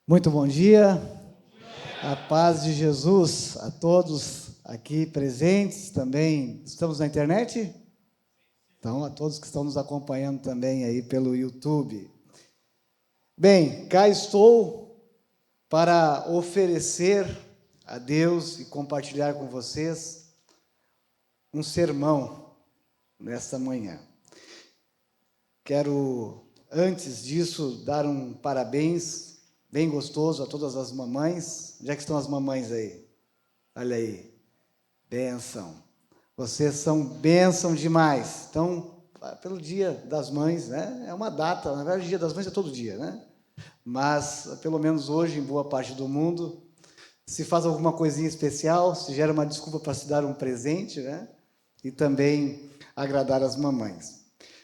Muito bom dia, a paz de Jesus a todos aqui presentes também. Estamos na internet? Então, a todos que estão nos acompanhando também aí pelo YouTube. Bem, cá estou para oferecer a Deus e compartilhar com vocês um sermão nesta manhã. Quero, antes disso, dar um parabéns bem gostoso a todas as mamães. Onde é que estão as mamães aí? Olha aí, bênção. Vocês são bênção demais. Então, pelo Dia das Mães, né? É uma data, na verdade o Dia das Mães é todo dia, né? Mas, pelo menos hoje, em boa parte do mundo, se faz alguma coisinha especial, se gera uma desculpa para se dar um presente, né? E também agradar as mamães.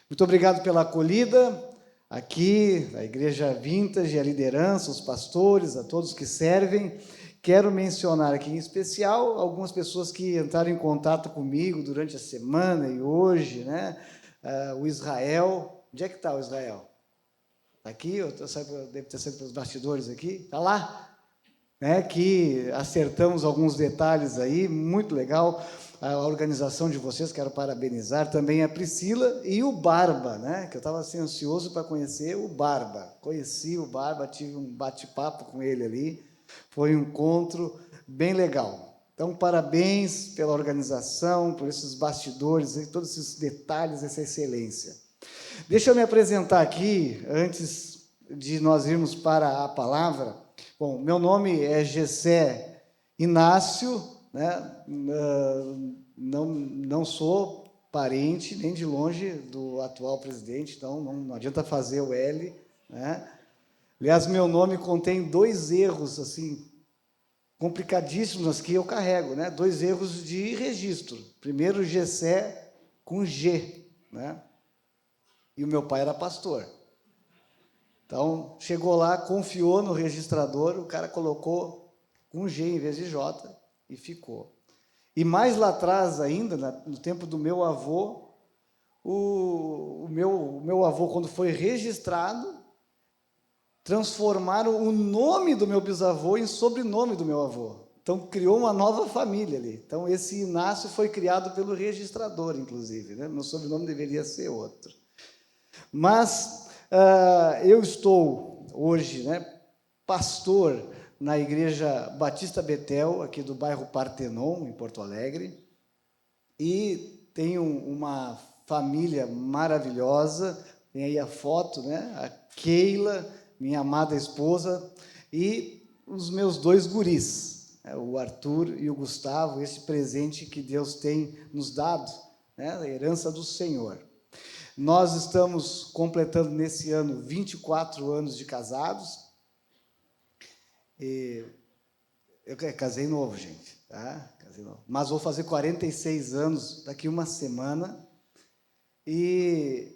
Muito obrigado pela acolhida aqui, a Igreja Vintage, a liderança, os pastores, a todos que servem. Quero mencionar aqui em especial algumas pessoas que entraram em contato comigo durante a semana e hoje, né? O Israel. Onde é que está o Israel? Está aqui? Deve ter sido pelos bastidores aqui. Está lá? Né, que acertamos alguns detalhes aí, muito legal a organização de vocês, quero parabenizar também a Priscila e o Barba, né, que eu estava assim, ansioso para conhecer o Barba. Conheci o Barba, tive um bate-papo com ele ali, foi um encontro bem legal. Então, parabéns pela organização, por esses bastidores, todos esses detalhes, essa excelência. Deixa eu me apresentar aqui, antes de nós irmos para a palavra. Bom, meu nome é Gessé Inácio, né? Não sou parente, nem de longe, do atual presidente, então não adianta fazer o L, né? Aliás, meu nome contém 2 erros, assim, complicadíssimos que eu carrego, né? 2 erros de registro. Primeiro, Gessé com G, né? E o meu pai era pastor. Então, chegou lá, confiou no registrador, o cara colocou um G em vez de J e ficou. E mais lá atrás ainda, no tempo do meu avô, o meu avô, quando foi registrado, transformaram o nome do meu bisavô em sobrenome do meu avô. Então, criou uma nova família ali. Então, esse Inácio foi criado pelo registrador, inclusive, né? Meu sobrenome deveria ser outro. Mas eu estou hoje, né, pastor na Igreja Batista Betel, aqui do bairro Partenon, em Porto Alegre, e tenho uma família maravilhosa. Tem aí a foto, né, a Keila, minha amada esposa, e os meus 2 guris, o Arthur e o Gustavo, esse presente que Deus tem nos dado, né, a herança do Senhor. Nós estamos completando nesse ano 24 anos de casados. E eu casei novo, gente, tá? Casei novo. Mas vou fazer 46 anos daqui uma semana. E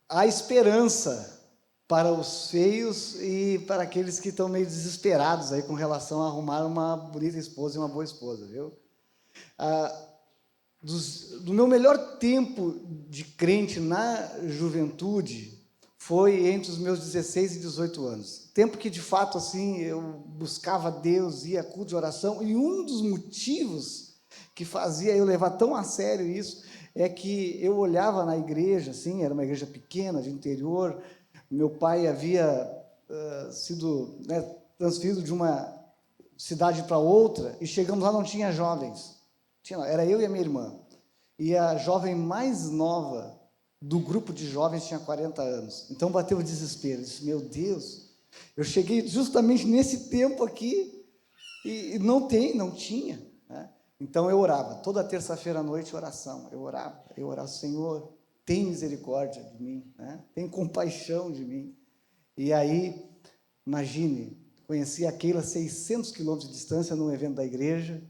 há esperança para os feios e para aqueles que estão meio desesperados aí com relação a arrumar uma bonita esposa e uma boa esposa, viu? Do meu melhor tempo de crente na juventude foi entre os meus 16 e 18 anos. Tempo que, de fato, assim, eu buscava Deus, ia a culto de oração, e um dos motivos que fazia eu levar tão a sério isso é que eu olhava na igreja, assim, era uma igreja pequena, de interior, meu pai havia sido, né, transferido de uma cidade para outra, e chegamos lá, não tinha jovens. Era eu e a minha irmã. E a jovem mais nova do grupo de jovens tinha 40 anos. Então bateu o desespero. Eu disse, meu Deus, eu cheguei justamente nesse tempo aqui e não tinha. Né? Então eu orava. Toda terça-feira à noite, oração. Eu orava, Senhor, tem misericórdia de mim, né? Tem compaixão de mim. E aí, imagine, conheci a Keila a 600 quilômetros de distância num evento da igreja.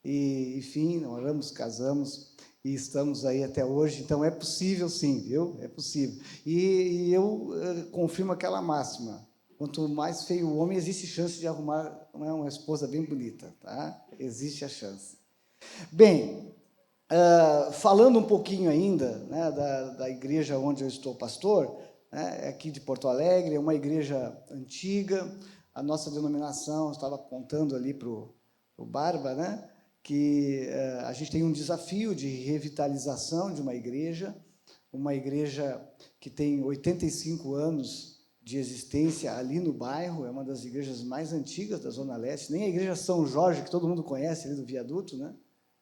E, enfim, oramos, casamos e estamos aí até hoje. Então, é possível sim, viu? É possível. E eu confirmo aquela máxima: quanto mais feio o homem, existe chance de arrumar uma esposa bem bonita, tá? Existe a chance. Bem, falando um pouquinho ainda, né, da igreja onde eu estou pastor, né, aqui de Porto Alegre, é uma igreja antiga, a nossa denominação, estava contando ali para o Barba, né, que a gente tem um desafio de revitalização de uma igreja que tem 85 anos de existência ali no bairro, é uma das igrejas mais antigas da Zona Leste, nem a igreja São Jorge, que todo mundo conhece ali do viaduto, né,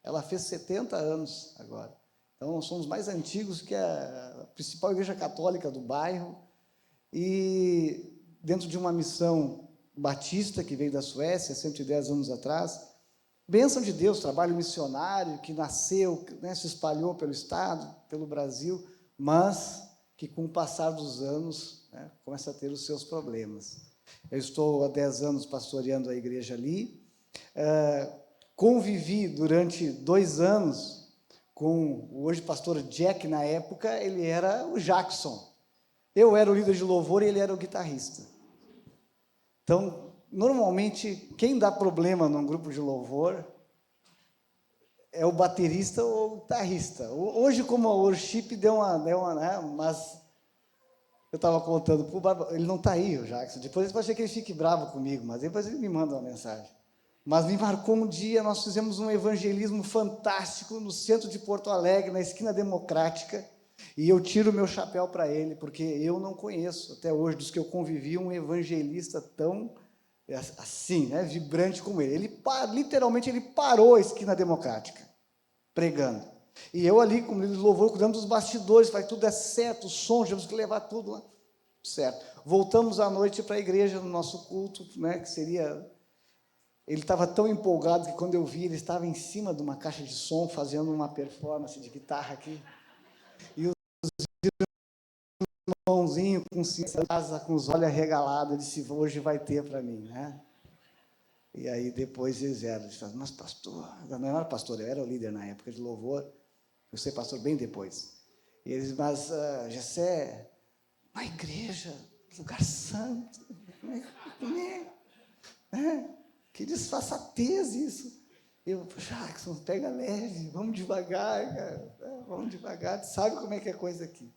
ela fez 70 anos agora. Então, nós somos mais antigos que a principal igreja católica do bairro, e dentro de uma missão batista que veio da Suécia, 110 anos atrás, bênção de Deus, trabalho missionário que nasceu, né, se espalhou pelo estado, pelo Brasil, mas que com o passar dos anos, né, começa a ter os seus problemas. Eu estou há 10 anos pastoreando a igreja ali, convivi durante 2 anos com o hoje pastor Jack. Na época ele era o Jackson, eu era o líder de louvor e ele era o guitarrista. Então, normalmente, quem dá problema num grupo de louvor é o baterista ou o guitarrista. Hoje, como a worship deu uma né, mas eu estava contando para o Barba, ele não está aí, o Jackson, depois pode ser que ele fique bravo comigo, mas depois ele me manda uma mensagem. Mas me marcou um dia, nós fizemos um evangelismo fantástico no centro de Porto Alegre, na esquina Democrática, e eu tiro o meu chapéu para ele, porque eu não conheço, até hoje, dos que eu convivi, um evangelista tão assim, né, vibrante como ele. Literalmente, ele parou a esquina Democrática, pregando. E eu ali, como líder de louvor, cuidando dos bastidores, faz tudo é certo, o som, tivemos que levar tudo lá, certo. Voltamos à noite para a igreja, no nosso culto, né, que seria... Ele estava tão empolgado que, quando eu vi, ele estava em cima de uma caixa de som, fazendo uma performance de guitarra aqui. E os irmãozinhos com os olhos arregalados, ele disse, hoje vai ter para mim, né? E aí, depois, eles falaram, mas pastor, não era pastor, eu era o líder na época de louvor, eu sei pastor bem depois. E eles, mas, Gessé, uma igreja, lugar santo, que disfarçatez isso. Eu, Jackson, pega leve, vamos devagar, cara, vamos devagar, sabe como é que é a coisa aqui.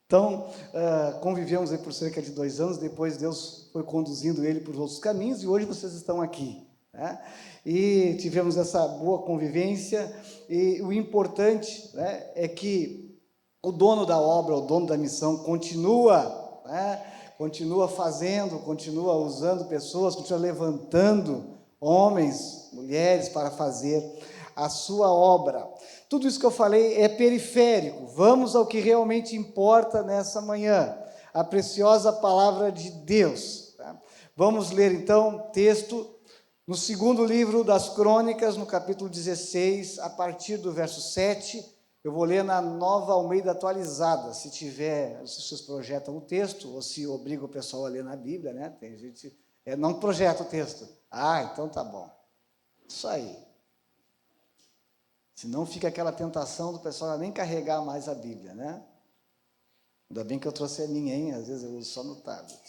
Então, convivemos aí por cerca de 2 anos, depois Deus foi conduzindo ele por outros caminhos, e hoje vocês estão aqui, né? E tivemos essa boa convivência, e o importante, né, é que o dono da obra, o dono da missão, continua, né, continua fazendo, continua usando pessoas, continua levantando homens, mulheres, para fazer a sua obra. Tudo isso que eu falei é periférico. Vamos ao que realmente importa nessa manhã, a preciosa palavra de Deus. Tá? Vamos ler, então, texto no 2º livro das Crônicas, no capítulo 16, a partir do verso 7. Eu vou ler na Nova Almeida atualizada, se tiver, se vocês projetam o texto, ou se obriga o pessoal a ler na Bíblia, né? Tem gente... não projeta o texto. Então tá bom. Isso aí. Senão fica aquela tentação do pessoal nem carregar mais a Bíblia, né? Ainda bem que eu trouxe a minha, hein? Às vezes eu uso só no tablet.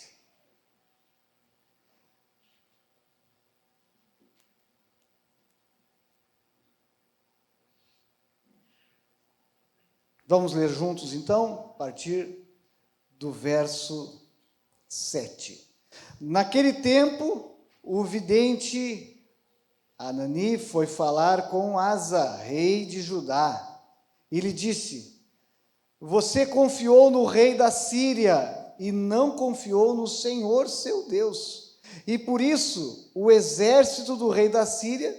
Vamos ler juntos, então, a partir do verso 7. Naquele tempo, o vidente Anani foi falar com Asa, rei de Judá, e lhe disse, você confiou no rei da Síria e não confiou no Senhor seu Deus, e por isso o exército do rei da Síria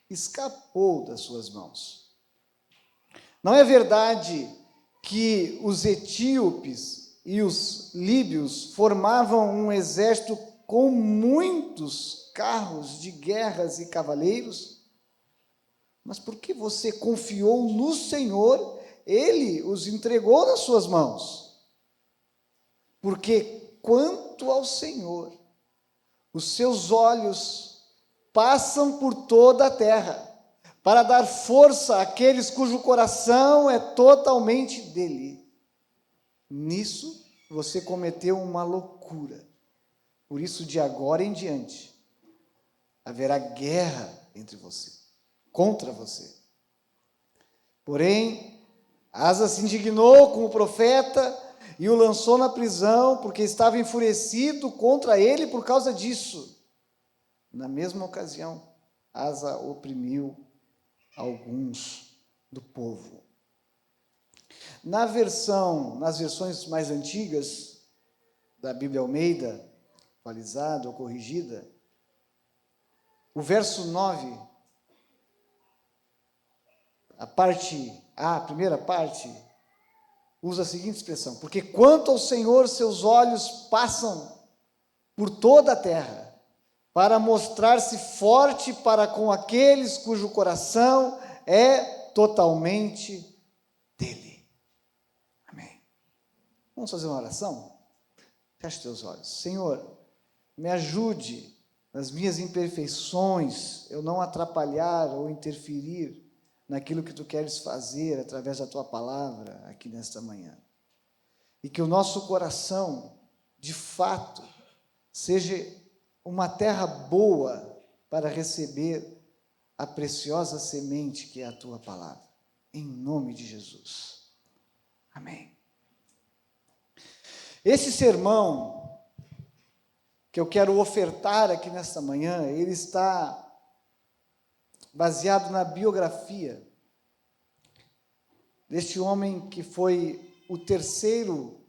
escapou das suas mãos. Não é verdade que os etíopes e os líbios formavam um exército com muitos carros de guerras e cavaleiros? Mas por que você confiou no Senhor, Ele os entregou nas suas mãos. Porque quanto ao Senhor, os seus olhos passam por toda a terra, para dar força àqueles cujo coração é totalmente dele. Nisso você cometeu uma loucura. Por isso, de agora em diante, haverá guerra entre você, contra você. Porém, Asa se indignou com o profeta e o lançou na prisão, porque estava enfurecido contra ele por causa disso. Na mesma ocasião, Asa oprimiu alguns do povo. Nas versões mais antigas da Bíblia Almeida, atualizada ou corrigida, o verso 9, a primeira parte, usa a seguinte expressão: porque quanto ao Senhor, seus olhos passam por toda a terra, para mostrar-se forte para com aqueles cujo coração é totalmente dele. Amém. Vamos fazer uma oração? Feche teus olhos. Senhor, me ajude nas minhas imperfeições, eu não atrapalhar ou interferir naquilo que tu queres fazer através da tua palavra aqui nesta manhã. E que o nosso coração, de fato, seja uma terra boa para receber a preciosa semente que é a tua palavra. Em nome de Jesus. Amém. Esse sermão que eu quero ofertar aqui nesta manhã, ele está baseado na biografia deste homem que foi o terceiro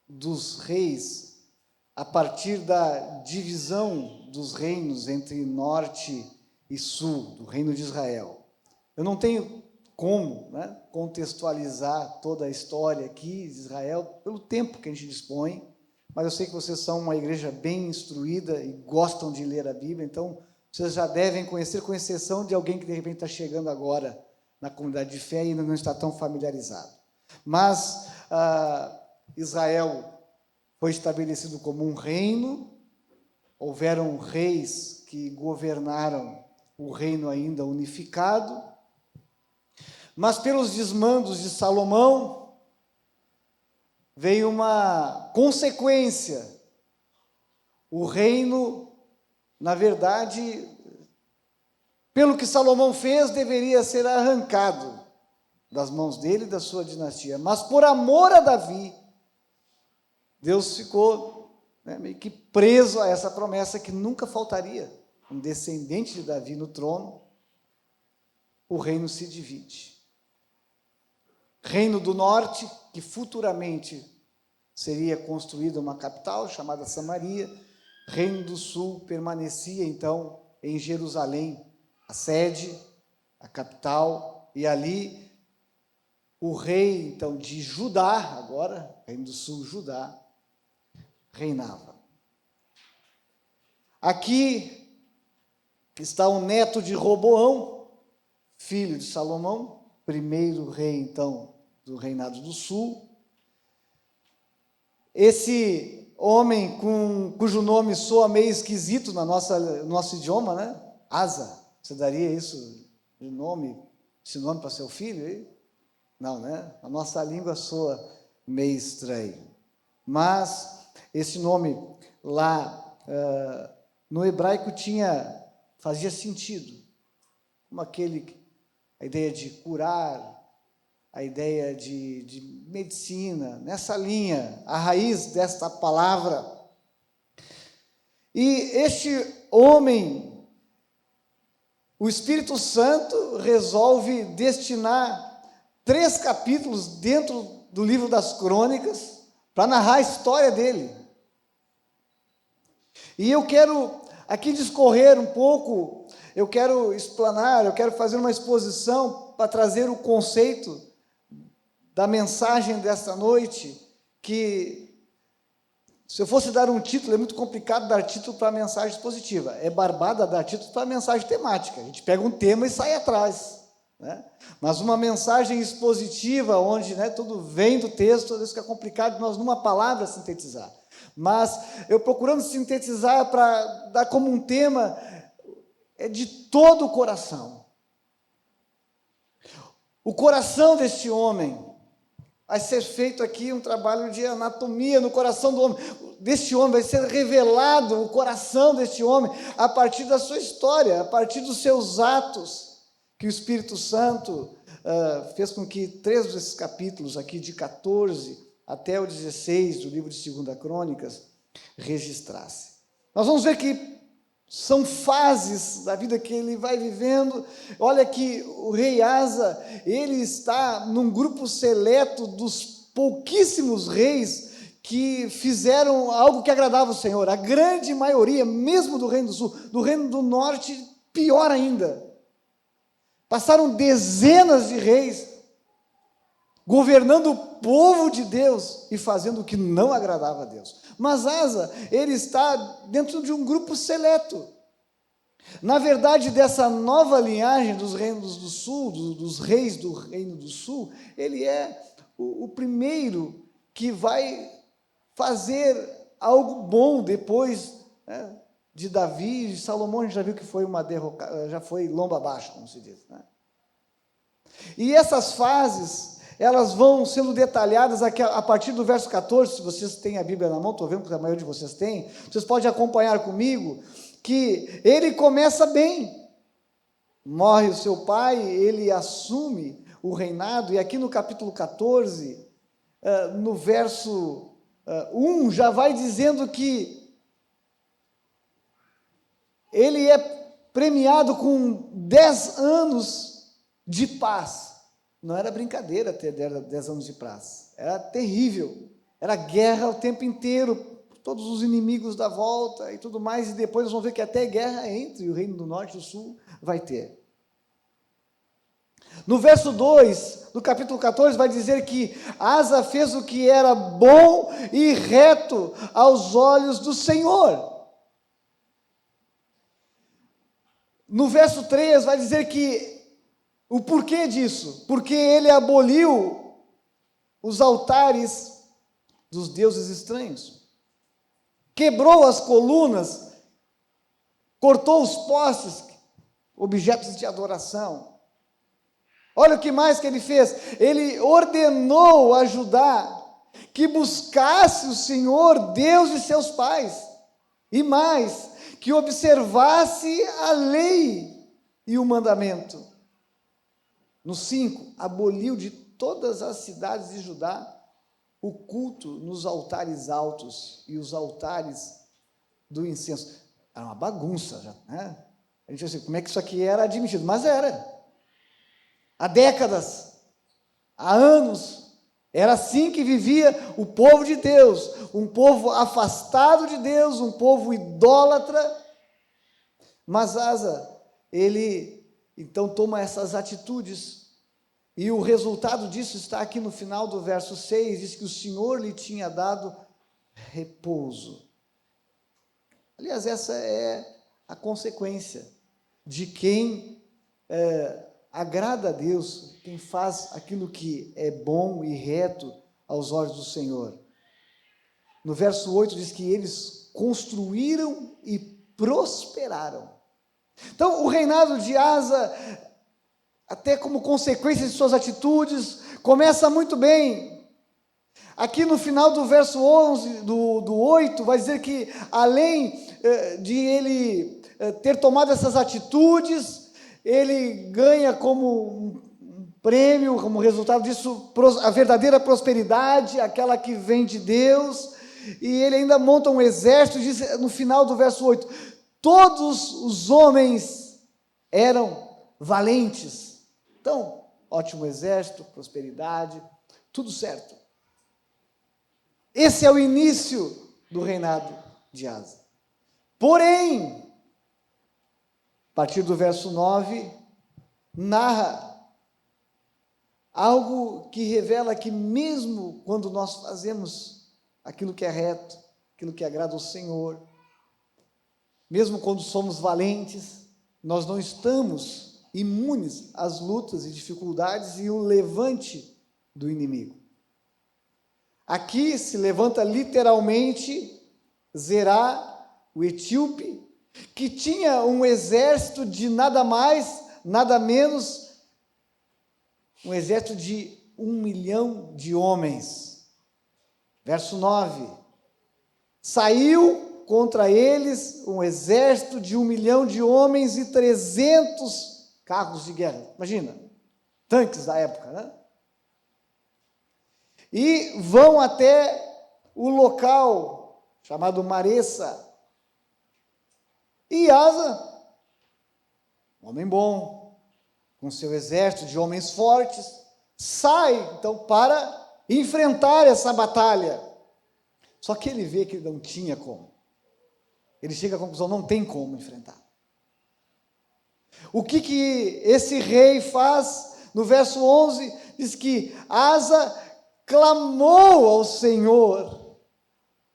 dos reis a partir da divisão dos reinos entre norte e sul, do reino de Israel. Eu não tenho como contextualizar toda a história aqui de Israel, pelo tempo que a gente dispõe, mas eu sei que vocês são uma igreja bem instruída e gostam de ler a Bíblia, então vocês já devem conhecer, com exceção de alguém que de repente está chegando agora na comunidade de fé e ainda não está tão familiarizado. Mas Israel foi estabelecido como um reino, houveram reis que governaram o reino ainda unificado, mas pelos desmandos de Salomão, veio uma consequência. O reino, na verdade, pelo que Salomão fez, deveria ser arrancado das mãos dele e da sua dinastia. Mas por amor a Davi, Deus ficou meio que preso a essa promessa que nunca faltaria. Um descendente de Davi no trono, o reino se divide. Reino do Norte, que futuramente seria construída uma capital chamada Samaria. Reino do Sul permanecia, então, em Jerusalém, a sede, a capital, e ali o rei, então, de Judá, agora, Reino do Sul, Judá, reinava. Aqui está o neto de Roboão, filho de Salomão, primeiro rei, então, do reinado do sul. Esse homem cujo nome soa meio esquisito no nosso idioma, né? Asa. Você daria esse nome para seu filho? Hein? Não, né? A nossa língua soa meio estranho. Mas esse nome lá no hebraico fazia sentido. Como a ideia de curar, a ideia de medicina, nessa linha, a raiz desta palavra. E este homem, o Espírito Santo resolve destinar 3 capítulos dentro do livro das Crônicas para narrar a história dele. E eu quero aqui discorrer um pouco, eu quero explanar, eu quero fazer uma exposição para trazer o conceito da mensagem desta noite, que, se eu fosse dar um título, é muito complicado dar título para mensagem expositiva, é barbada dar título para mensagem temática, a gente pega um tema e sai atrás, né? Mas uma mensagem expositiva, onde tudo vem do texto, às vezes fica complicado nós numa palavra sintetizar, mas eu procurando sintetizar para dar como um tema, é de todo o coração. O coração deste homem, vai ser feito aqui um trabalho de anatomia no coração do homem. Deste homem vai ser revelado o coração deste homem a partir da sua história, a partir dos seus atos, que o Espírito Santo fez com que 3 desses capítulos aqui, de 14 até o 16 do livro de 2 Crônicas, registrasse. Nós vamos ver que São fases da vida que ele vai vivendo. Olha que o rei Asa, ele está num grupo seleto dos pouquíssimos reis que fizeram algo que agradava o Senhor. A grande maioria, mesmo do Reino do Sul, do Reino do Norte, pior ainda. Passaram dezenas de reis governando o povo de Deus e fazendo o que não agradava a Deus. Mas Asa, ele está dentro de um grupo seleto. Na verdade, dessa nova linhagem dos reinos do sul, dos reis do Reino do Sul, ele é o primeiro que vai fazer algo bom depois, né, de Davi e de Salomão. A gente já viu que foi uma derrocada, já foi lomba abaixo, como se diz, né? E essas fases, elas vão sendo detalhadas aqui a partir do verso 14. Se vocês têm a Bíblia na mão, estou vendo que a maioria de vocês tem, vocês podem acompanhar comigo, que ele começa bem. Morre o seu pai, ele assume o reinado, e aqui no capítulo 14, no verso 1, já vai dizendo que ele é premiado com 10 anos de paz. Não era brincadeira ter 10 anos de paz, era terrível, era guerra o tempo inteiro, todos os inimigos da volta e tudo mais, e depois nós vamos ver que até guerra entre o Reino do Norte e do Sul vai ter. No verso 2 do capítulo 14 vai dizer que Asa fez o que era bom e reto aos olhos do Senhor. No verso 3 vai dizer que o porquê disso? Porque ele aboliu os altares dos deuses estranhos, quebrou as colunas, cortou os postes, objetos de adoração. Olha o que mais que ele fez. Ele ordenou a Judá que buscasse o Senhor, Deus de seus pais, e mais, que observasse a lei e o mandamento. No 5, aboliu de todas as cidades de Judá o culto nos altares altos e os altares do incenso. Era uma bagunça, já, né? A gente assim, como é que isso aqui era admitido? Mas era. Há décadas, há anos, era assim que vivia o povo de Deus, um povo afastado de Deus, um povo idólatra. Mas Asa, ele então toma essas atitudes, e o resultado disso está aqui no final do verso 6, diz que o Senhor lhe tinha dado repouso. Aliás, essa é a consequência de quem agrada a Deus, quem faz aquilo que é bom e reto aos olhos do Senhor. No verso 8 diz que eles construíram e prosperaram. Então, o reinado de Asa, até como consequência de suas atitudes, começa muito bem. Aqui no final do verso 11, do 8, vai dizer que, além de ele ter tomado essas atitudes, ele ganha como um prêmio, como resultado disso, a verdadeira prosperidade, aquela que vem de Deus, e ele ainda monta um exército, diz no final do verso 8, todos os homens eram valentes. Então, ótimo exército, prosperidade, tudo certo. Esse é o início do reinado de Asa. Porém, a partir do verso 9, narra algo que revela que mesmo quando nós fazemos aquilo que é reto, aquilo que agrada ao Senhor, mesmo quando somos valentes, nós não estamos imunes às lutas e dificuldades e o levante do inimigo. Aqui se levanta literalmente Zerá, o etíope, que tinha um exército de nada mais, nada menos, um exército de 1 milhão de homens. Verso 9, saiu contra eles um exército de 1 milhão de homens e 300 carros de guerra. Imagina, tanques da época, né? E vão até o local chamado Maressa. E Asa, um homem bom, com seu exército de homens fortes, sai então para enfrentar essa batalha. Só que ele vê que ele não tinha como. Ele chega à conclusão, não tem como enfrentar. O que esse rei faz? No verso 11, diz que Asa clamou ao Senhor,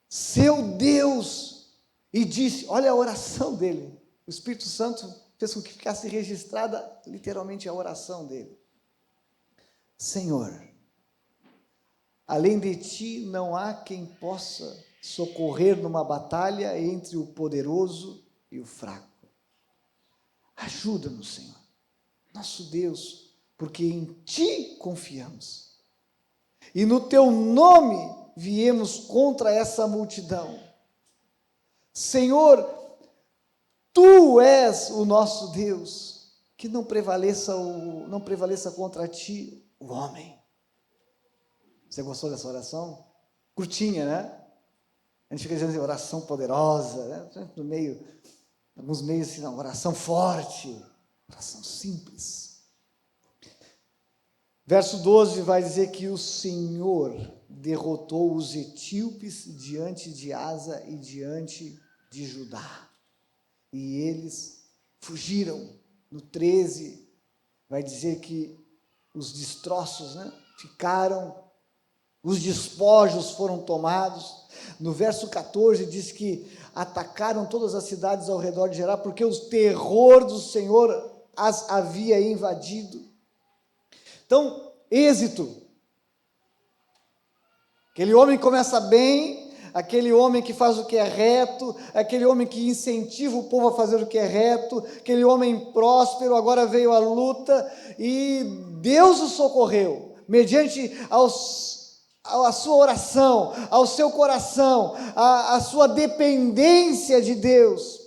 seu Deus, e disse, olha a oração dele. O Espírito Santo fez com que ficasse registrada literalmente a oração dele. Senhor, além de ti não há quem possa socorrer numa batalha entre o poderoso e o fraco. Ajuda-nos, Senhor, nosso Deus, porque em ti confiamos. E no teu nome viemos contra essa multidão. Senhor, tu és o nosso Deus, que não prevaleça contra ti o homem. Você gostou dessa oração? Curtinha, né? A gente fica dizendo assim, oração poderosa, né? No meio, alguns meios assim, não, oração forte, oração simples. Verso 12 vai dizer que o Senhor derrotou os etíopes diante de Asa e diante de Judá. E eles fugiram. No 13 vai dizer que os destroços, né, ficaram, os despojos foram tomados. No verso 14 diz que atacaram todas as cidades ao redor de Gerá, porque o terror do Senhor as havia invadido. Então, êxito. Aquele homem começa bem, aquele homem que faz o que é reto, aquele homem que incentiva o povo a fazer o que é reto, aquele homem próspero, agora veio a luta e Deus o socorreu, mediante a sua oração, ao seu coração, a sua dependência de Deus.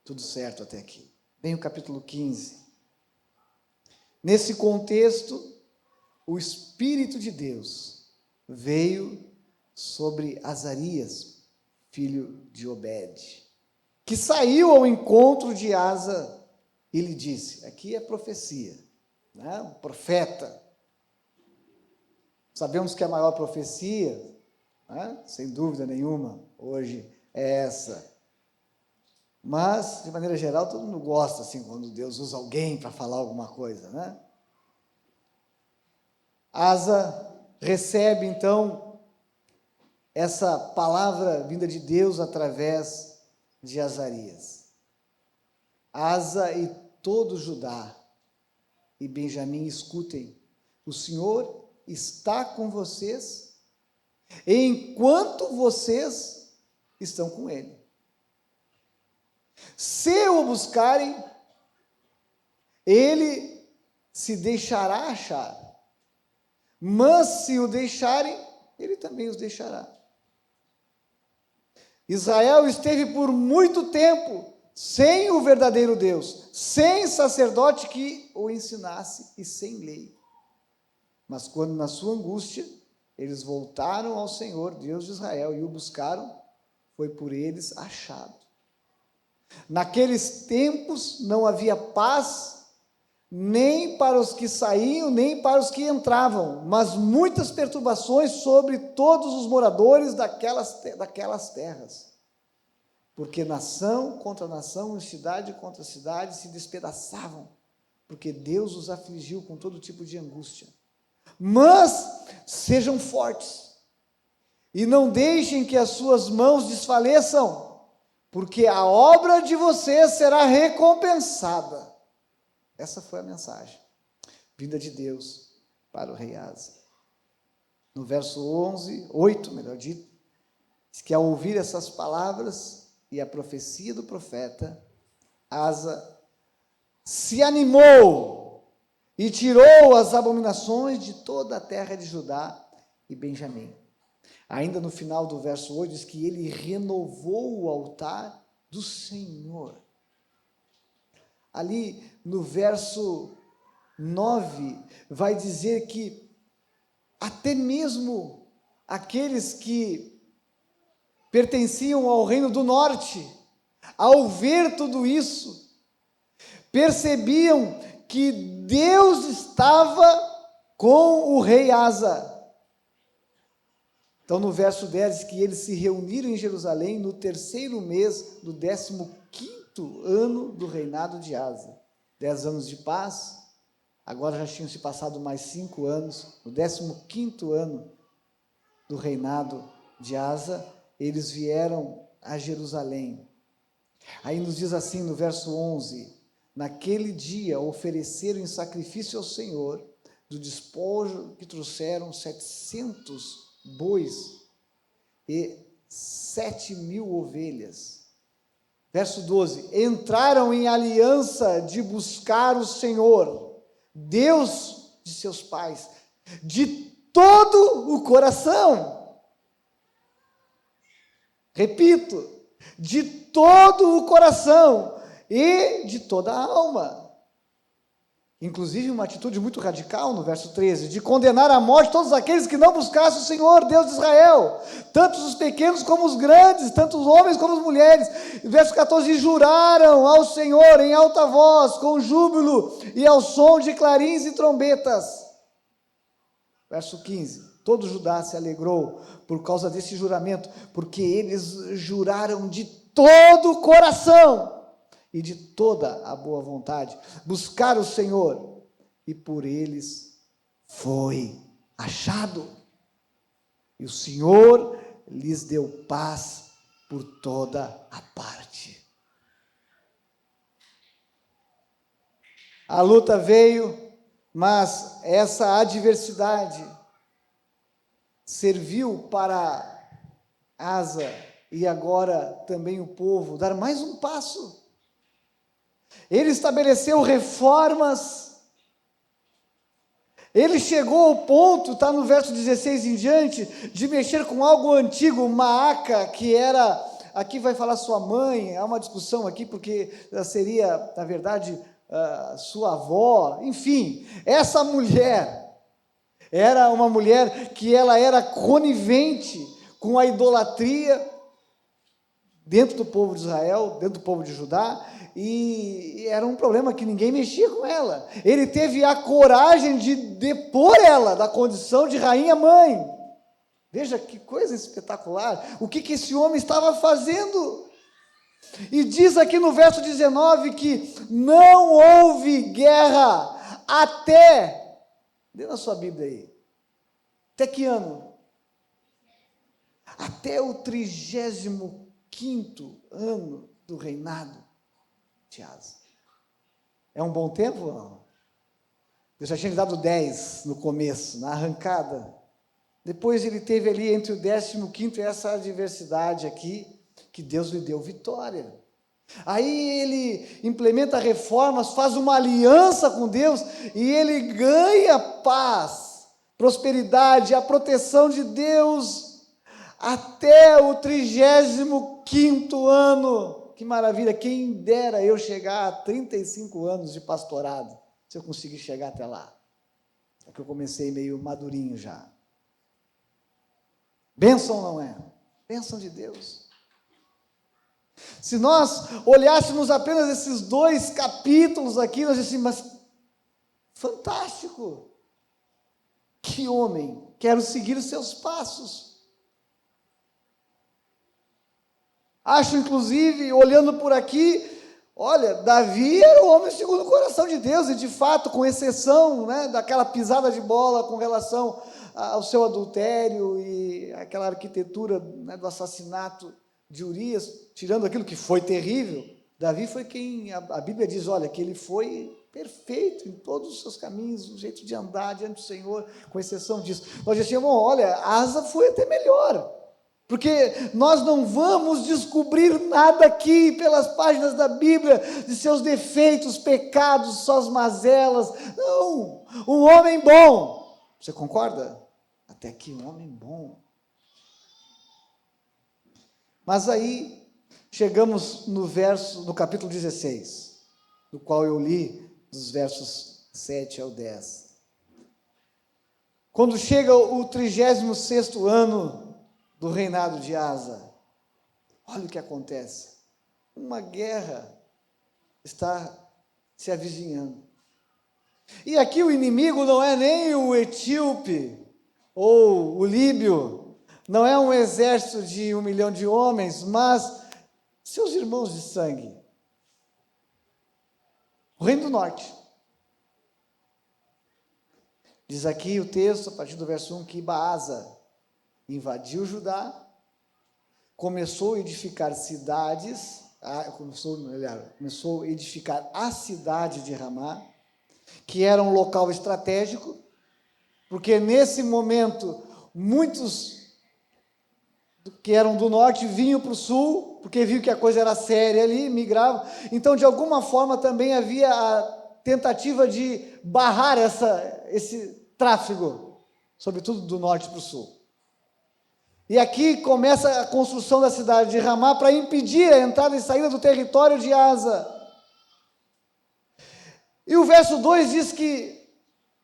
Tudo certo até aqui. Vem o capítulo 15. Nesse contexto, o Espírito de Deus veio sobre Azarias, filho de Obed, que saiu ao encontro de Asa e lhe disse, aqui é profecia, né? Um profeta. Sabemos que a maior profecia, né, sem dúvida nenhuma, hoje é essa. Mas, de maneira geral, todo mundo gosta, assim, quando Deus usa alguém para falar alguma coisa, né? Asa recebe, então, essa palavra vinda de Deus através de Azarias. Asa e todo Judá e Benjamim, escutem, o Senhor está com vocês, enquanto vocês estão com Ele. Se o buscarem, Ele se deixará achar, mas se o deixarem, Ele também os deixará. Israel esteve por muito tempo sem o verdadeiro Deus, sem sacerdote que o ensinasse e sem lei. Mas quando na sua angústia, eles voltaram ao Senhor, Deus de Israel, e o buscaram, foi por eles achado. Naqueles tempos não havia paz, nem para os que saíam, nem para os que entravam, mas muitas perturbações sobre todos os moradores daquelas terras. Porque nação contra nação, cidade contra cidade se despedaçavam, porque Deus os afligiu com todo tipo de angústia. Mas sejam fortes, e não deixem que as suas mãos desfaleçam, porque a obra de vocês será recompensada. Essa foi a mensagem, vinda de Deus para o rei Asa. No verso 8, melhor dito, diz que ao ouvir essas palavras e a profecia do profeta, Asa se animou e tirou as abominações de toda a terra de Judá e Benjamim. Ainda no final do verso 8, diz que ele renovou o altar do Senhor. Ali no verso 9, vai dizer que até mesmo aqueles que pertenciam ao reino do norte, ao ver tudo isso, percebiam que Deus estava com o rei Asa. Então, no verso 10, diz que eles se reuniram em Jerusalém no 3º mês do 15º ano do reinado de Asa. 10 anos de paz, agora já tinham se passado mais 5 anos, no 15º ano do reinado de Asa, eles vieram a Jerusalém. Aí nos diz assim no verso 11, naquele dia ofereceram em sacrifício ao Senhor, do despojo que trouxeram 700 bois e 7.000 ovelhas. Verso 12, entraram em aliança de buscar o Senhor, Deus de seus pais, de todo o coração. Repito, de todo o coração e de toda a alma. Inclusive uma atitude muito radical no verso 13, de condenar à morte todos aqueles que não buscassem o Senhor, Deus de Israel, tanto os pequenos como os grandes, tanto os homens como as mulheres. Verso 14, juraram ao Senhor em alta voz, com júbilo e ao som de clarins e trombetas. Verso 15, todo Judá se alegrou por causa desse juramento, porque eles juraram de todo o coração e de toda a boa vontade, buscar o Senhor, e por eles foi achado. E o Senhor lhes deu paz por toda a parte. A luta veio, mas essa adversidade serviu para Asa e agora também o povo dar mais um passo. Ele estabeleceu reformas, ele chegou ao ponto, está no verso 16 em diante, de mexer com algo antigo, Maaca, que era, aqui vai falar sua mãe, há uma discussão aqui, porque seria, na verdade, sua avó, enfim, essa mulher, era uma mulher que ela era conivente com a idolatria, dentro do povo de Israel, dentro do povo de Judá, e era um problema que ninguém mexia com ela. Ele teve a coragem de depor ela da condição de rainha-mãe. Veja que coisa espetacular, o que esse homem estava fazendo. E diz aqui no verso 19 que não houve guerra até, lê na sua Bíblia aí, até que ano? Até o 35º ano do reinado de Asa. É um bom tempo? Não? Eu já tinha dado 10 no começo, na arrancada. Depois ele teve ali entre o 15º e essa adversidade aqui, que Deus lhe deu vitória. Aí ele implementa reformas, faz uma aliança com Deus e ele ganha paz, prosperidade, a proteção de Deus até o 35º ano. Que maravilha, quem dera eu chegar a 35 anos de pastorado, se eu conseguir chegar até lá. É que eu comecei meio madurinho já. Bênção não é? Bênção de Deus. Se nós olhássemos apenas esses 2 capítulos aqui, nós dizíamos, mas fantástico, que homem, quero seguir os seus passos. Acho, inclusive, olhando por aqui, olha, Davi era o homem segundo o coração de Deus, e de fato, com exceção, né, daquela pisada de bola com relação ao seu adultério e aquela arquitetura, né, do assassinato de Urias, tirando aquilo que foi terrível, Davi foi quem, a Bíblia diz, olha, que ele foi perfeito em todos os seus caminhos, o jeito de andar diante do Senhor, com exceção disso. Nós dizíamos, olha, Asa foi até melhor, porque nós não vamos descobrir nada aqui pelas páginas da Bíblia de seus defeitos, pecados, suas mazelas. Não, um homem bom. Você concorda? Até que um homem bom. Mas aí chegamos no capítulo 16, do qual eu li dos versos 7 ao 10. Quando chega o 36º ano do reinado de Asa, olha o que acontece. uma guerra está se avizinhando. E aqui o inimigo não é nem o etíope ou o líbio, não é um exército de 1 milhão de homens, mas seus irmãos de sangue. O Reino do Norte. Diz aqui o texto, a partir do verso 1, que Baasa invadiu Judá, começou a edificar cidades, começou a edificar a cidade de Ramá, que era um local estratégico, porque nesse momento muitos que eram do norte vinham para o sul, porque viam que a coisa era séria ali, migravam. Então, de alguma forma, também havia a tentativa de barrar esse tráfego, sobretudo do norte para o sul. E aqui começa a construção da cidade de Ramá para impedir a entrada e saída do território de Asa. E o verso 2 diz que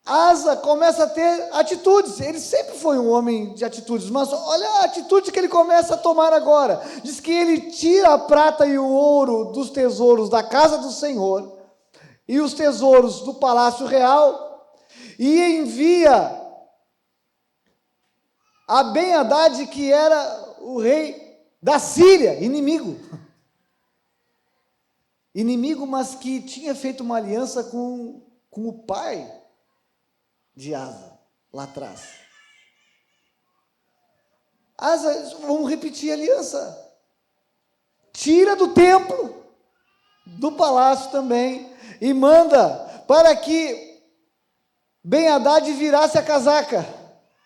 Asa começa a ter atitudes. Ele sempre foi um homem de atitudes, mas olha a atitude que ele começa a tomar agora. Diz que ele tira a prata e o ouro dos tesouros da casa do Senhor e os tesouros do palácio real e envia a Ben-Hadad, que era o rei da Síria, inimigo. Inimigo, mas que tinha feito uma aliança com o pai de Asa, lá atrás. Asa, vamos repetir a aliança. Tira do templo, do palácio também, e manda para que Ben-Hadad virasse a casaca,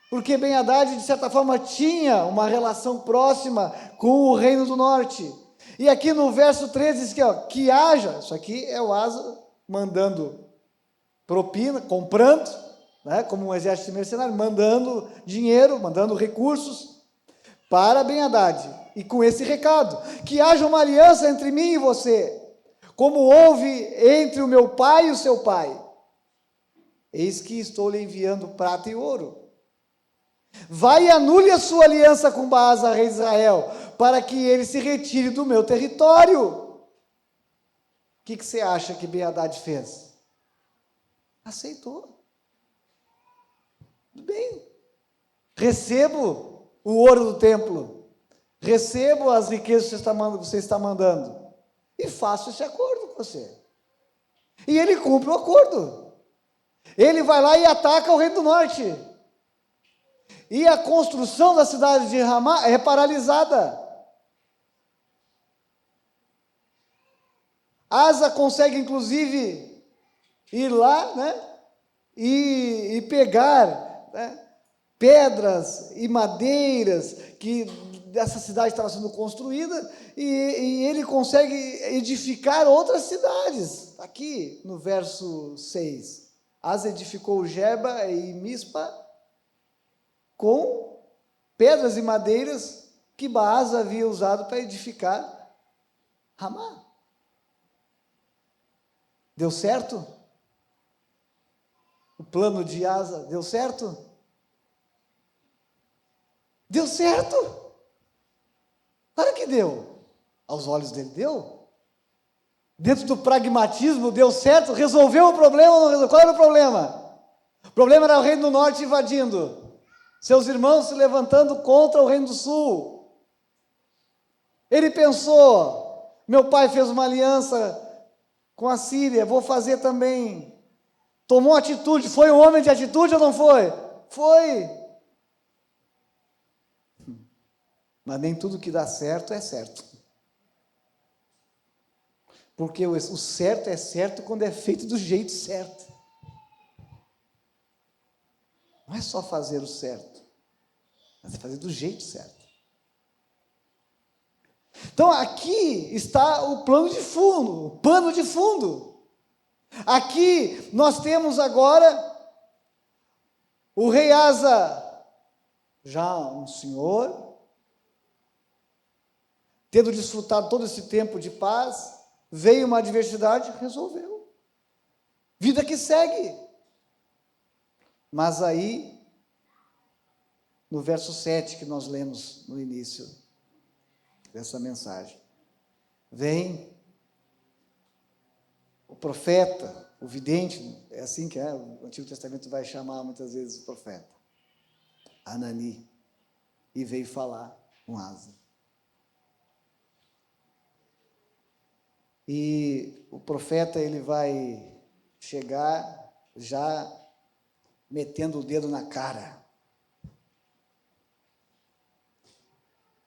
porque Ben-Hadad, de certa forma, tinha uma relação próxima com o reino do norte. E aqui no verso 13 diz que haja, isso aqui é o Asa mandando propina, comprando, né, como um exército mercenário, mandando dinheiro, mandando recursos para Ben-Hadad. E com esse recado, que haja uma aliança entre mim e você, como houve entre o meu pai e o seu pai. Eis que estou lhe enviando prata e ouro. Vai e anule a sua aliança com Baasa, rei de Israel, para que ele se retire do meu território. O que você acha que Ben-Hadad fez? Aceitou. Tudo bem. Recebo o ouro do templo, recebo as riquezas que você está mandando, e faço esse acordo com você. E ele cumpre o acordo. Ele vai lá e ataca o reino do norte. E a construção da cidade de Ramá é paralisada. Asa consegue, inclusive, ir lá, né, e pegar, né, pedras e madeiras que essa cidade estava sendo construída, e ele consegue edificar outras cidades. Aqui no verso 6, Asa edificou Geba e Mispa com pedras e madeiras que Baasa havia usado para edificar Ramá. Deu certo? O plano de Asa deu certo? Deu certo? Claro que deu. Aos olhos dele deu. Dentro do pragmatismo deu certo, resolveu o problema ou não resolveu? Qual era o problema? O problema era o reino do norte invadindo. Seus irmãos se levantando contra o reino do sul. Ele pensou, meu pai fez uma aliança com a Síria, vou fazer também. Tomou atitude, foi um homem de atitude ou não foi? Foi. Mas nem tudo que dá certo é certo. Porque o certo é certo quando é feito do jeito certo. Não é só fazer o certo, mas é fazer do jeito certo. Então aqui está o plano de fundo, o pano de fundo. Aqui nós temos agora o rei Asa, já um senhor, tendo desfrutado todo esse tempo de paz, veio uma adversidade, resolveu. Vida que segue. Mas aí, no verso 7 que nós lemos no início dessa mensagem, vem o profeta, o vidente, é assim que o Antigo Testamento vai chamar muitas vezes o profeta, Anani, e veio falar com Asa. E o profeta, ele vai chegar já metendo o dedo na cara.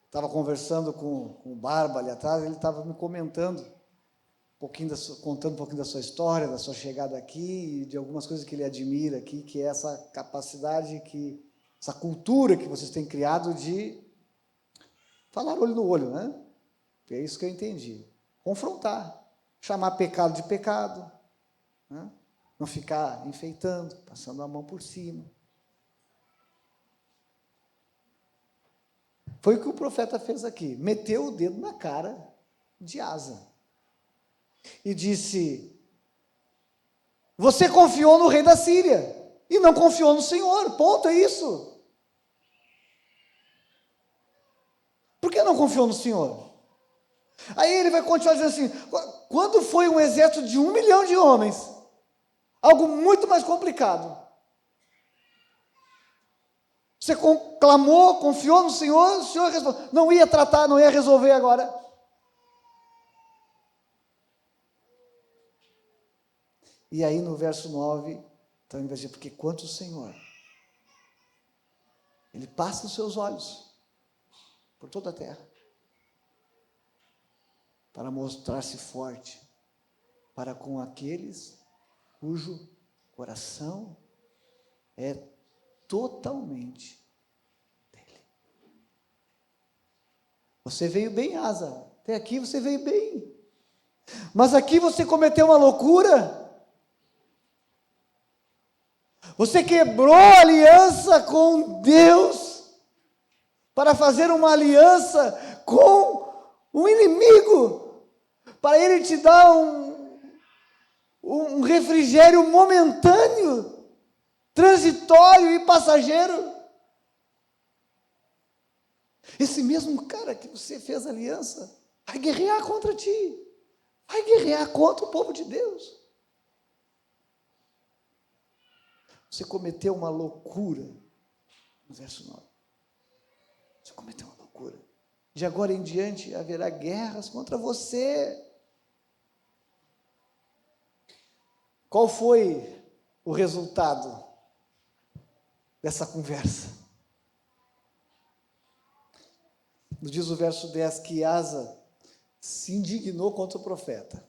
Estava conversando com o Barba ali atrás, ele estava me contando um pouquinho da sua história, da sua chegada aqui e de algumas coisas que ele admira aqui, que é essa capacidade, essa cultura que vocês têm criado de falar olho no olho, né? É isso que eu entendi. Confrontar, chamar pecado de pecado, né? Não ficar enfeitando, passando a mão por cima. Foi o que o profeta fez aqui, meteu o dedo na cara de Asa e disse: você confiou no rei da Síria e não confiou no Senhor, ponto, é isso. Por que não confiou no Senhor? Aí ele vai continuar dizendo assim: quando foi um exército de 1 milhão de homens, algo muito mais complicado, você clamou, confiou no Senhor, o Senhor respondeu, não ia tratar, não ia resolver agora. E aí no verso 9, então ele vai dizer, porque quanto o Senhor, ele passa os seus olhos por toda a terra, para mostrar-se forte para com aqueles cujo coração é totalmente dele. Você veio bem, Asa, até aqui você veio bem, mas aqui você cometeu uma loucura. Você quebrou a aliança com Deus para fazer uma aliança com o inimigo, para ele te dar um refrigério momentâneo, transitório e passageiro. Esse mesmo cara que você fez aliança vai guerrear contra ti, vai guerrear contra o povo de Deus. Você cometeu uma loucura, no verso 9. Você cometeu uma loucura. De agora em diante haverá guerras contra você. Qual foi o resultado dessa conversa? Nos diz o verso 10 que Asa se indignou contra o profeta.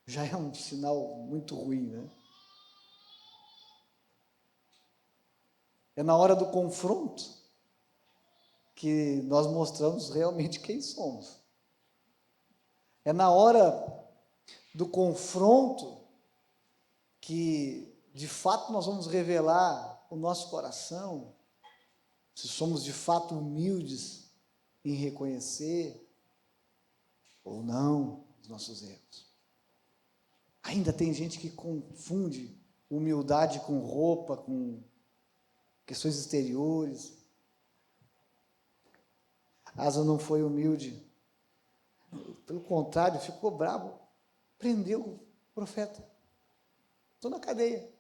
Já é um sinal muito ruim, né? É na hora do confronto que nós mostramos realmente quem somos. É na hora do confronto que, de fato, nós vamos revelar o nosso coração, se somos de fato humildes em reconhecer ou não os nossos erros. Ainda tem gente que confunde humildade com roupa, com questões exteriores. Asa não foi humilde, pelo contrário, ficou bravo, prendeu o profeta, estou na cadeia,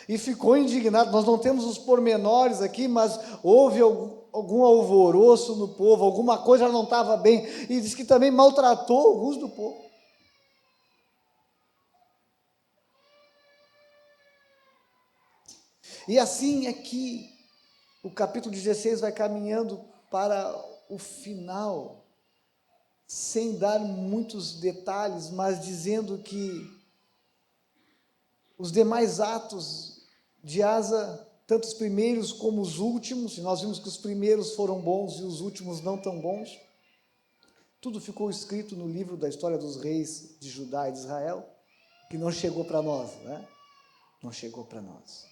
e ficou indignado. Nós não temos os pormenores aqui, mas houve algum alvoroço no povo, alguma coisa não estava bem, e diz que também maltratou alguns do povo. E assim é que o capítulo 16 vai caminhando para o final, sem dar muitos detalhes, mas dizendo que os demais atos de Asa, tanto os primeiros como os últimos, e nós vimos que os primeiros foram bons e os últimos não tão bons, tudo ficou escrito no livro da história dos reis de Judá e de Israel, que não chegou para nós, né? Não chegou para nós.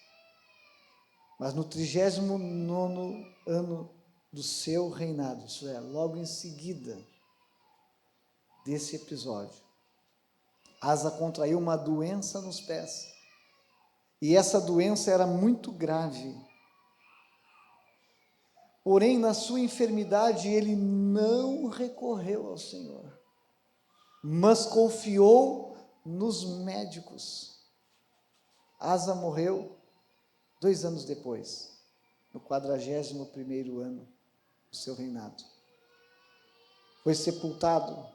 Mas no 39º ano do seu reinado, isso é, logo em seguida desse episódio, Asa contraiu uma doença nos pés, e essa doença era muito grave. Porém, na sua enfermidade, ele não recorreu ao Senhor, mas confiou nos médicos. Asa morreu 2 anos depois, no 41º ano do seu reinado. Foi sepultado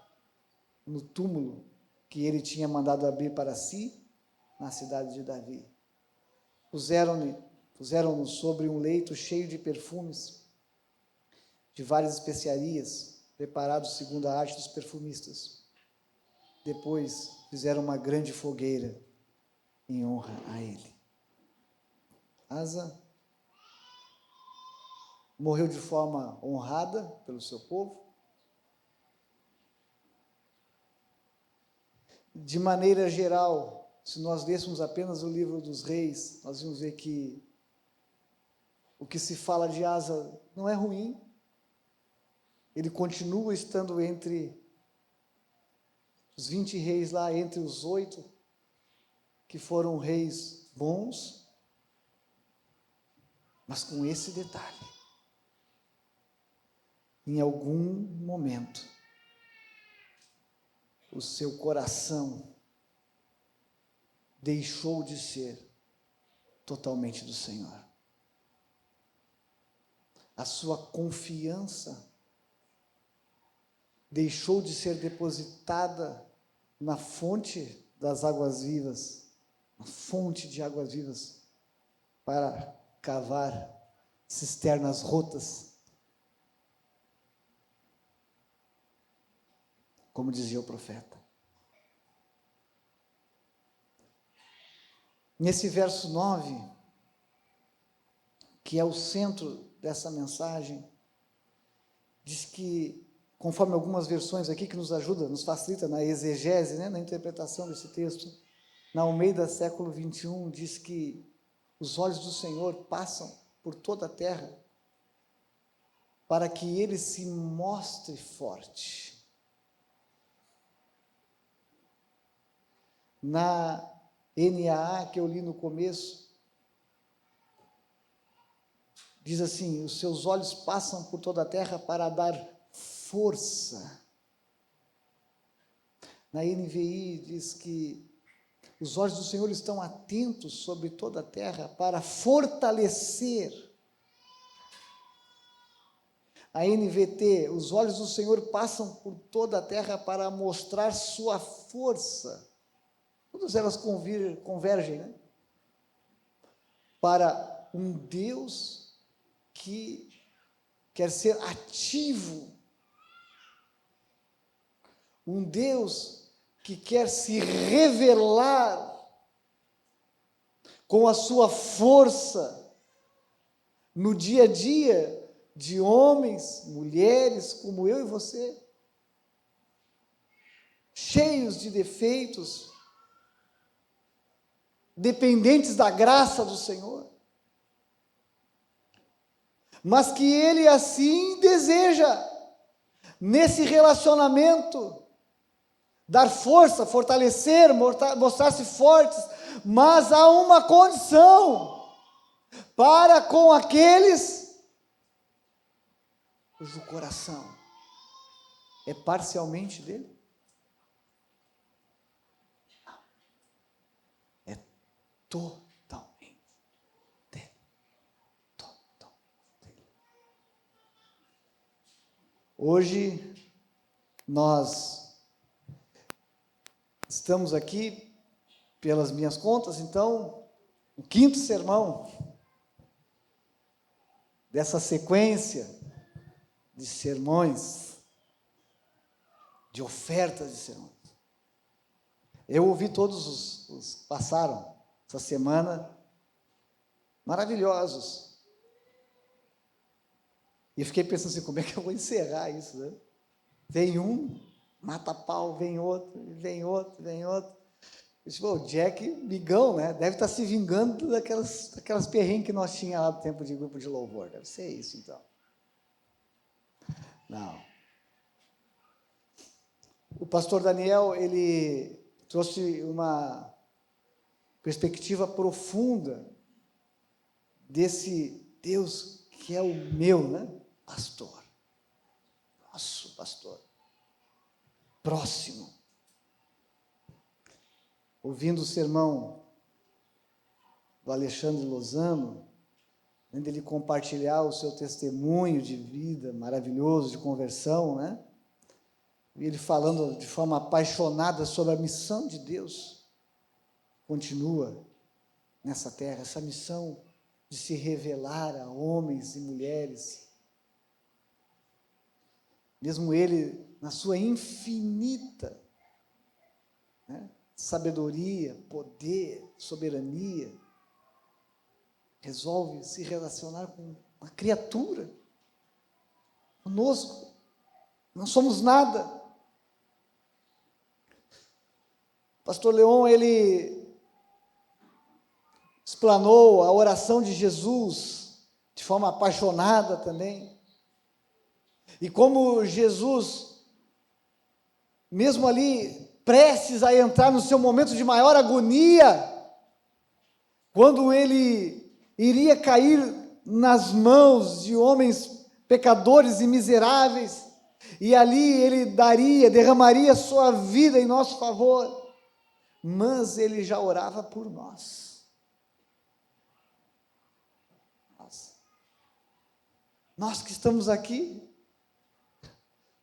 no túmulo que ele tinha mandado abrir para si, na cidade de Davi. Puseram-no sobre um leito cheio de perfumes, de várias especiarias, preparados segundo a arte dos perfumistas. Depois fizeram uma grande fogueira em honra a ele. Asa morreu de forma honrada pelo seu povo. De maneira geral, se nós lêssemos apenas o livro dos reis, nós vamos ver que o que se fala de Asa não é ruim. Ele continua estando entre os 20 reis lá, entre os 8 que foram reis bons, mas com esse detalhe: em algum momento, o seu coração deixou de ser totalmente do Senhor. A sua confiança deixou de ser depositada na fonte das águas vivas, na fonte de águas vivas, para cavar cisternas rotas, como dizia o profeta. Nesse verso 9, que é o centro dessa mensagem, diz que, conforme algumas versões aqui que nos ajuda, nos facilita na exegese, na interpretação desse texto, na Almeida século 21, diz que os olhos do Senhor passam por toda a terra para que ele se mostre forte. Na NAA, que eu li no começo, diz assim: os seus olhos passam por toda a terra para dar força. Na NVI diz que os olhos do Senhor estão atentos sobre toda a terra para fortalecer. A NVT, os olhos do Senhor passam por toda a terra para mostrar sua força. Todas elas convergem, né? Para um Deus que quer ser ativo, um Deus que quer se revelar com a sua força no dia a dia de homens, mulheres como eu e você, cheios de defeitos, dependentes da graça do Senhor, mas que Ele assim deseja, nesse relacionamento, dar força, fortalecer, mostrar-se fortes, mas há uma condição: para com aqueles cujo coração é parcialmente dele. É totalmente dele. Totalmente dele. Hoje nós estamos aqui, pelas minhas contas, então, o 5º sermão dessa sequência de sermões, de ofertas de sermões. Eu ouvi todos os passaram essa semana, maravilhosos. E eu fiquei pensando assim: como é que eu vou encerrar isso, né? Vem um, mata pau, vem outro, vem outro, vem outro. Eu disse: o Jack, migão, né? Deve estar se vingando daquelas perrengues que nós tínhamos lá no tempo de grupo de louvor. Deve ser isso, então. Não. O pastor Daniel, ele trouxe uma perspectiva profunda desse Deus que é o meu, né? pastor, nosso pastor, próximo. Ouvindo o sermão do Alexandre Lozano, onde ele compartilhar o seu testemunho de vida maravilhoso, de conversão, né? E ele falando de forma apaixonada sobre a missão de Deus, continua nessa terra, essa missão de se revelar a homens e mulheres. Mesmo ele, na sua infinita, né, sabedoria, poder, soberania, resolve se relacionar com uma criatura, conosco. Não somos nada. O pastor Leon, ele explanou a oração de Jesus de forma apaixonada também. E como Jesus, mesmo ali, prestes a entrar no seu momento de maior agonia, quando ele iria cair nas mãos de homens pecadores e miseráveis, e ali ele derramaria sua vida em nosso favor, mas ele já orava por nós. Nós que estamos aqui,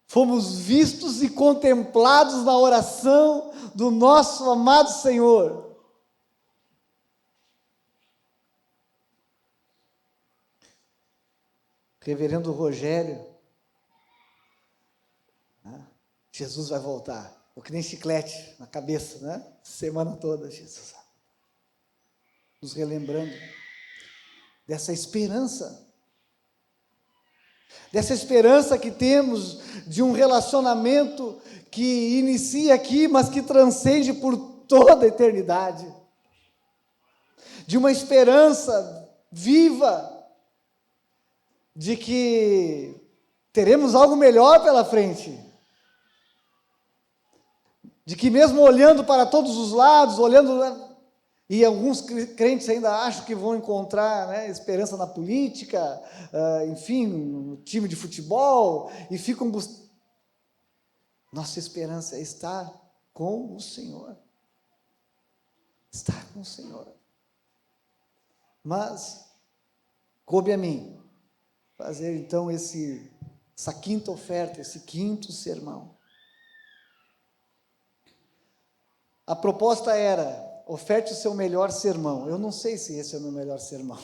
fomos vistos e contemplados na oração do nosso amado Senhor. Reverendo Rogério, Jesus vai voltar, ou que nem chiclete na cabeça, né? Semana toda, Jesus. Nos relembrando dessa esperança que temos de um relacionamento que inicia aqui, mas que transcende por toda a eternidade, de uma esperança viva, de que teremos algo melhor pela frente, de que mesmo olhando para todos os lados, e alguns crentes ainda acham que vão encontrar, né, esperança na política, enfim, no time de futebol, e ficam buscando. Nossa esperança é estar com o Senhor. Estar com o Senhor. Mas, coube a mim fazer então essa quinta oferta, esse quinto sermão. A proposta era: oferte o seu melhor sermão. Eu não sei se esse é o meu melhor sermão.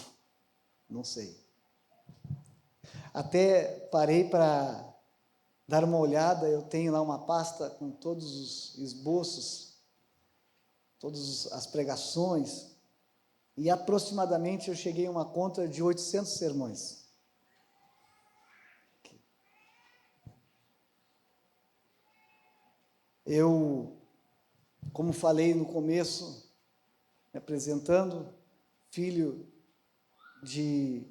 Não sei. Até parei para dar uma olhada, eu tenho lá uma pasta com todos os esboços, todas as pregações, e aproximadamente eu cheguei a uma conta de 800 sermões. Eu, como falei no começo, me apresentando, filho de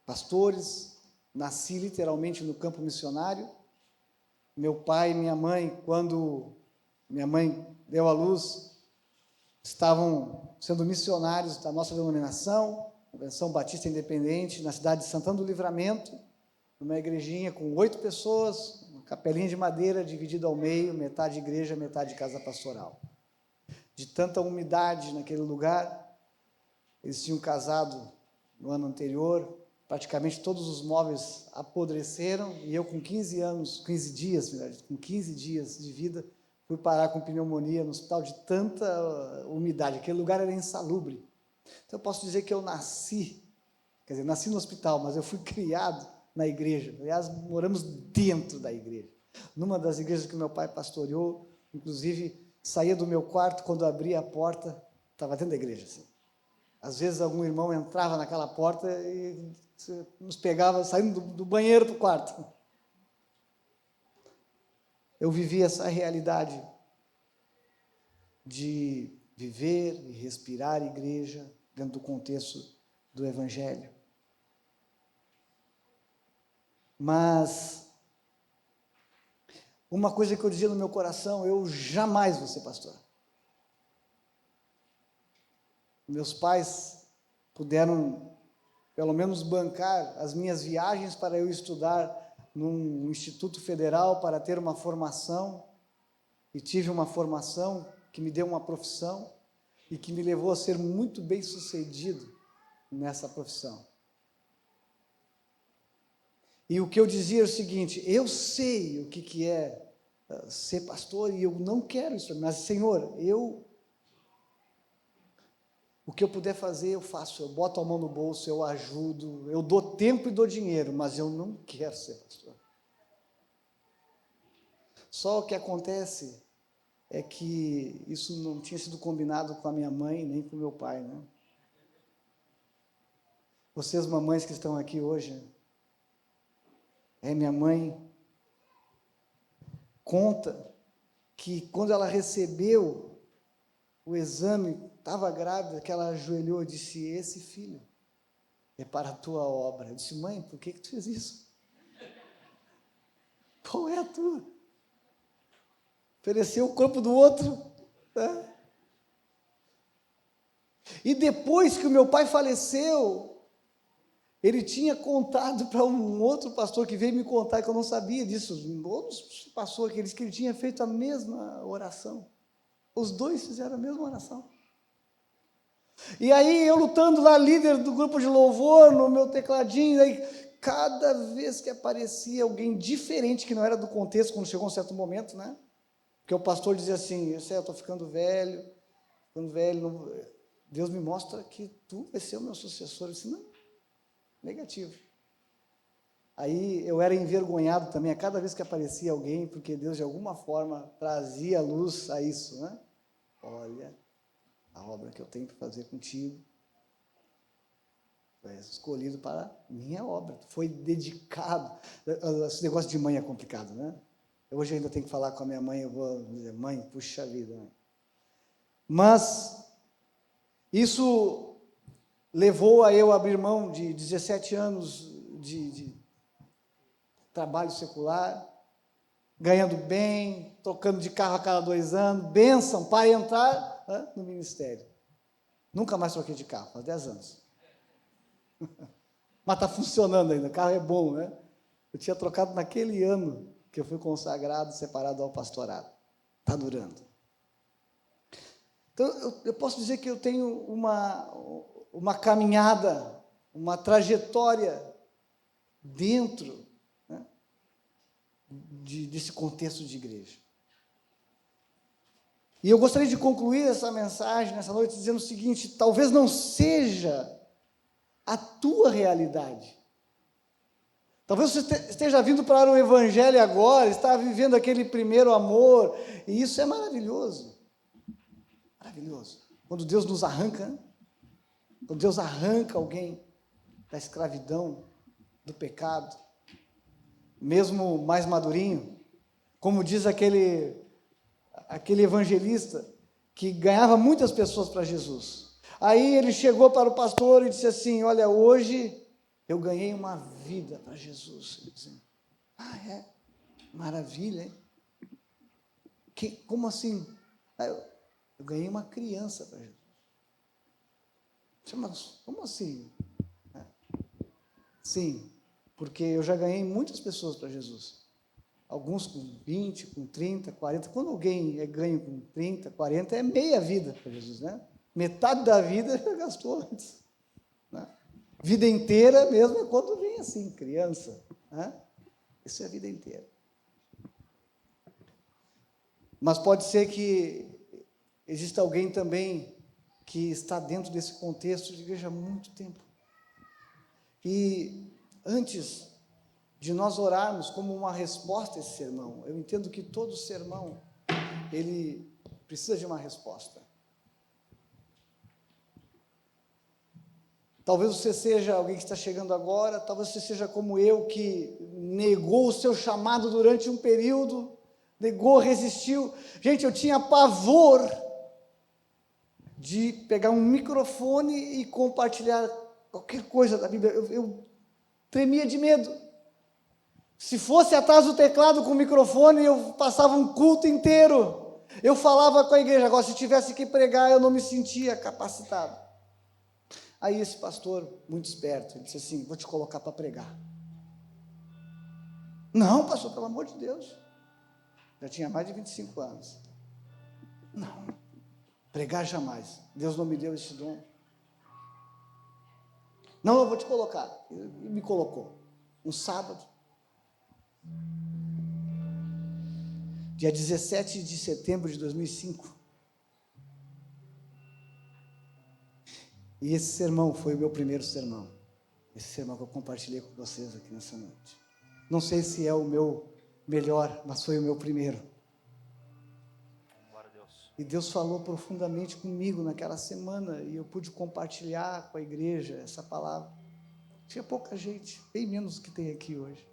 pastores, nasci literalmente no campo missionário. Meu pai e minha mãe, quando minha mãe deu à luz, estavam sendo missionários da nossa denominação, Convenção Batista Independente, na cidade de Santana do Livramento, numa igrejinha com 8 pessoas, uma capelinha de madeira dividida ao meio, metade igreja, metade casa pastoral. De tanta umidade naquele lugar, eles tinham casado no ano anterior, praticamente todos os móveis apodreceram, e eu com 15 dias de vida, fui parar com pneumonia no hospital de tanta umidade. Aquele lugar era insalubre. Então eu posso dizer que eu nasci no hospital, mas eu fui criado na igreja. Aliás, moramos dentro da igreja. Numa das igrejas que meu pai pastoreou, inclusive, saía do meu quarto, quando abria a porta, estava dentro da igreja, assim. Às vezes algum irmão entrava naquela porta e nos pegava saindo do banheiro para o quarto. Eu vivi essa realidade de viver e respirar igreja dentro do contexto do Evangelho. Mas uma coisa que eu dizia no meu coração: eu jamais vou ser pastor. Meus pais puderam pelo menos bancar as minhas viagens para eu estudar num instituto federal para ter uma formação, e tive uma formação que me deu uma profissão e que me levou a ser muito bem-sucedido nessa profissão. E o que eu dizia é o seguinte: eu sei o que é ser pastor e eu não quero isso, mas Senhor, o que eu puder fazer eu faço, eu boto a mão no bolso, eu ajudo, eu dou tempo e dou dinheiro, mas eu não quero ser pastor. Só o que acontece é que isso não tinha sido combinado com a minha mãe, nem com o meu pai, né? Vocês mamães que estão aqui hoje, minha mãe conta que quando ela recebeu o exame, estava grávida, que ela ajoelhou e disse: esse filho é para a tua obra. Eu disse: mãe, por que tu fez isso? Qual é a tua? Ofereceu o corpo do outro, né? E depois que o meu pai faleceu, ele tinha contado para um outro pastor que veio me contar, que eu não sabia disso, um outro pastor que ele tinha feito a mesma oração. Os dois fizeram a mesma oração. E aí eu lutando lá, líder do grupo de louvor, no meu tecladinho, aí cada vez que aparecia alguém diferente, que não era do contexto, quando chegou um certo momento, né? Porque o pastor dizia assim: eu estou ficando velho, Deus me mostra que tu vai ser o meu sucessor. Eu disse: não, negativo. Aí eu era envergonhado também a cada vez que aparecia alguém, porque Deus de alguma forma trazia luz a isso, né? Olha, a obra que eu tenho para fazer contigo foi escolhido para minha obra, foi dedicado. Esse negócio de mãe é complicado, né? Hoje eu ainda tenho que falar com a minha mãe, eu vou dizer: mãe, puxa vida, mãe. Mas isso levou a eu abrir mão de 17 anos de trabalho secular, ganhando bem, trocando de carro a cada 2 anos, bênção para entrar no ministério. Nunca mais troquei de carro, faz 10 anos. Mas está funcionando ainda, o carro é bom, né? Eu tinha trocado naquele ano que eu fui consagrado, separado ao pastorado. Está durando. Então, eu posso dizer que eu tenho uma caminhada, uma trajetória dentro, né, desse contexto de igreja. E eu gostaria de concluir essa mensagem nessa noite dizendo o seguinte: talvez não seja a tua realidade. Talvez você esteja vindo para o Evangelho agora, está vivendo aquele primeiro amor, e isso é maravilhoso. Maravilhoso. Quando Deus nos arranca, né? Quando Deus arranca alguém da escravidão, do pecado, mesmo mais madurinho, como diz aquele evangelista que ganhava muitas pessoas para Jesus. Aí ele chegou para o pastor e disse assim: olha, hoje eu ganhei uma vida para Jesus. Ele disse: ah, é? Maravilha, hein? Como assim? Eu ganhei uma criança para Jesus. Mas como assim? Sim, porque eu já ganhei muitas pessoas para Jesus. Alguns com 20, com 30, 40. Quando alguém é ganho com 30, 40, é meia vida para Jesus, né? Metade da vida já gastou antes, né? Vida inteira mesmo é quando vem assim, criança, né? Isso é a vida inteira. Mas pode ser que exista alguém também que está dentro desse contexto de igreja há muito tempo. E antes de nós orarmos como uma resposta a esse sermão, eu entendo que todo sermão, ele precisa de uma resposta. Talvez você seja alguém que está chegando agora, talvez você seja como eu, que negou o seu chamado durante um período, negou, resistiu. Gente, eu tinha pavor de pegar um microfone e compartilhar qualquer coisa da Bíblia. Eu tremia de medo. Se fosse atrás do teclado com o microfone, eu passava um culto inteiro. Eu falava com a igreja. Agora, se tivesse que pregar, eu não me sentia capacitado. Aí esse pastor, muito esperto, ele disse assim: vou te colocar para pregar. Não, pastor, pelo amor de Deus. Já tinha mais de 25 anos. Não, pregar jamais. Deus não me deu esse dom. Não, eu vou te colocar. Ele me colocou. Um sábado. Dia 17 de setembro de 2005. E esse sermão foi o meu primeiro sermão. Esse sermão que eu compartilhei com vocês aqui nessa noite. Não sei se é o meu melhor, mas foi o meu primeiro. Glória a Deus. E Deus falou profundamente comigo naquela semana, e eu pude compartilhar com a igreja essa palavra. Tinha pouca gente, bem menos do que tem aqui hoje.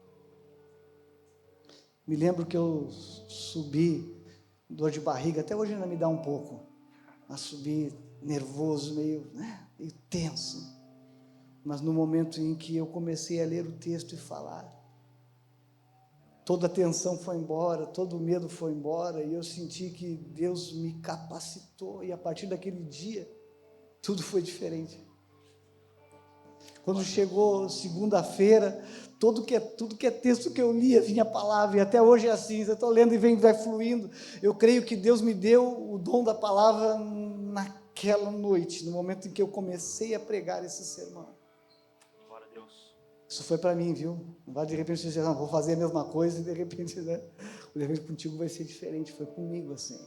Me lembro que eu subi, dor de barriga, até hoje ainda me dá um pouco, mas subi nervoso, meio tenso. Mas no momento em que eu comecei a ler o texto e falar, toda a tensão foi embora, todo o medo foi embora, e eu senti que Deus me capacitou, e a partir daquele dia, tudo foi diferente. Quando chegou segunda-feira, tudo que é texto que eu lia, vinha a palavra, e até hoje é assim, eu estou lendo e vai fluindo. Eu creio que Deus me deu o dom da palavra naquela noite, no momento em que eu comecei a pregar esse sermão. Glória a Deus. Isso foi para mim, viu? Não vai de repente dizer, não, vou fazer a mesma coisa, e de repente, de repente contigo vai ser diferente. Foi comigo assim.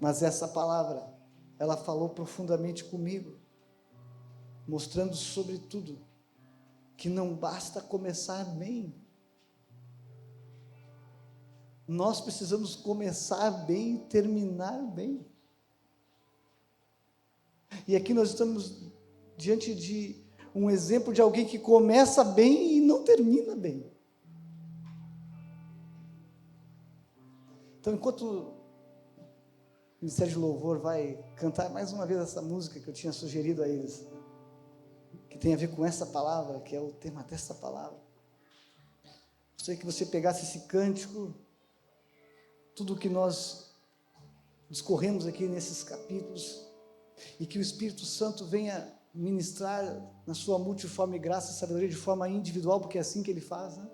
Mas essa palavra, ela falou profundamente comigo, mostrando sobretudo que não basta começar bem. Nós precisamos começar bem e terminar bem. E aqui nós estamos diante de um exemplo de alguém que começa bem e não termina bem. Então, enquanto o Ministério de Louvor vai cantar mais uma vez essa música que eu tinha sugerido a eles, que tem a ver com essa palavra, que é o tema dessa palavra, gostaria que você pegasse esse cântico, tudo o que nós discorremos aqui nesses capítulos, e que o Espírito Santo venha ministrar na sua multiforme graça e sabedoria de forma individual, porque é assim que Ele faz, né?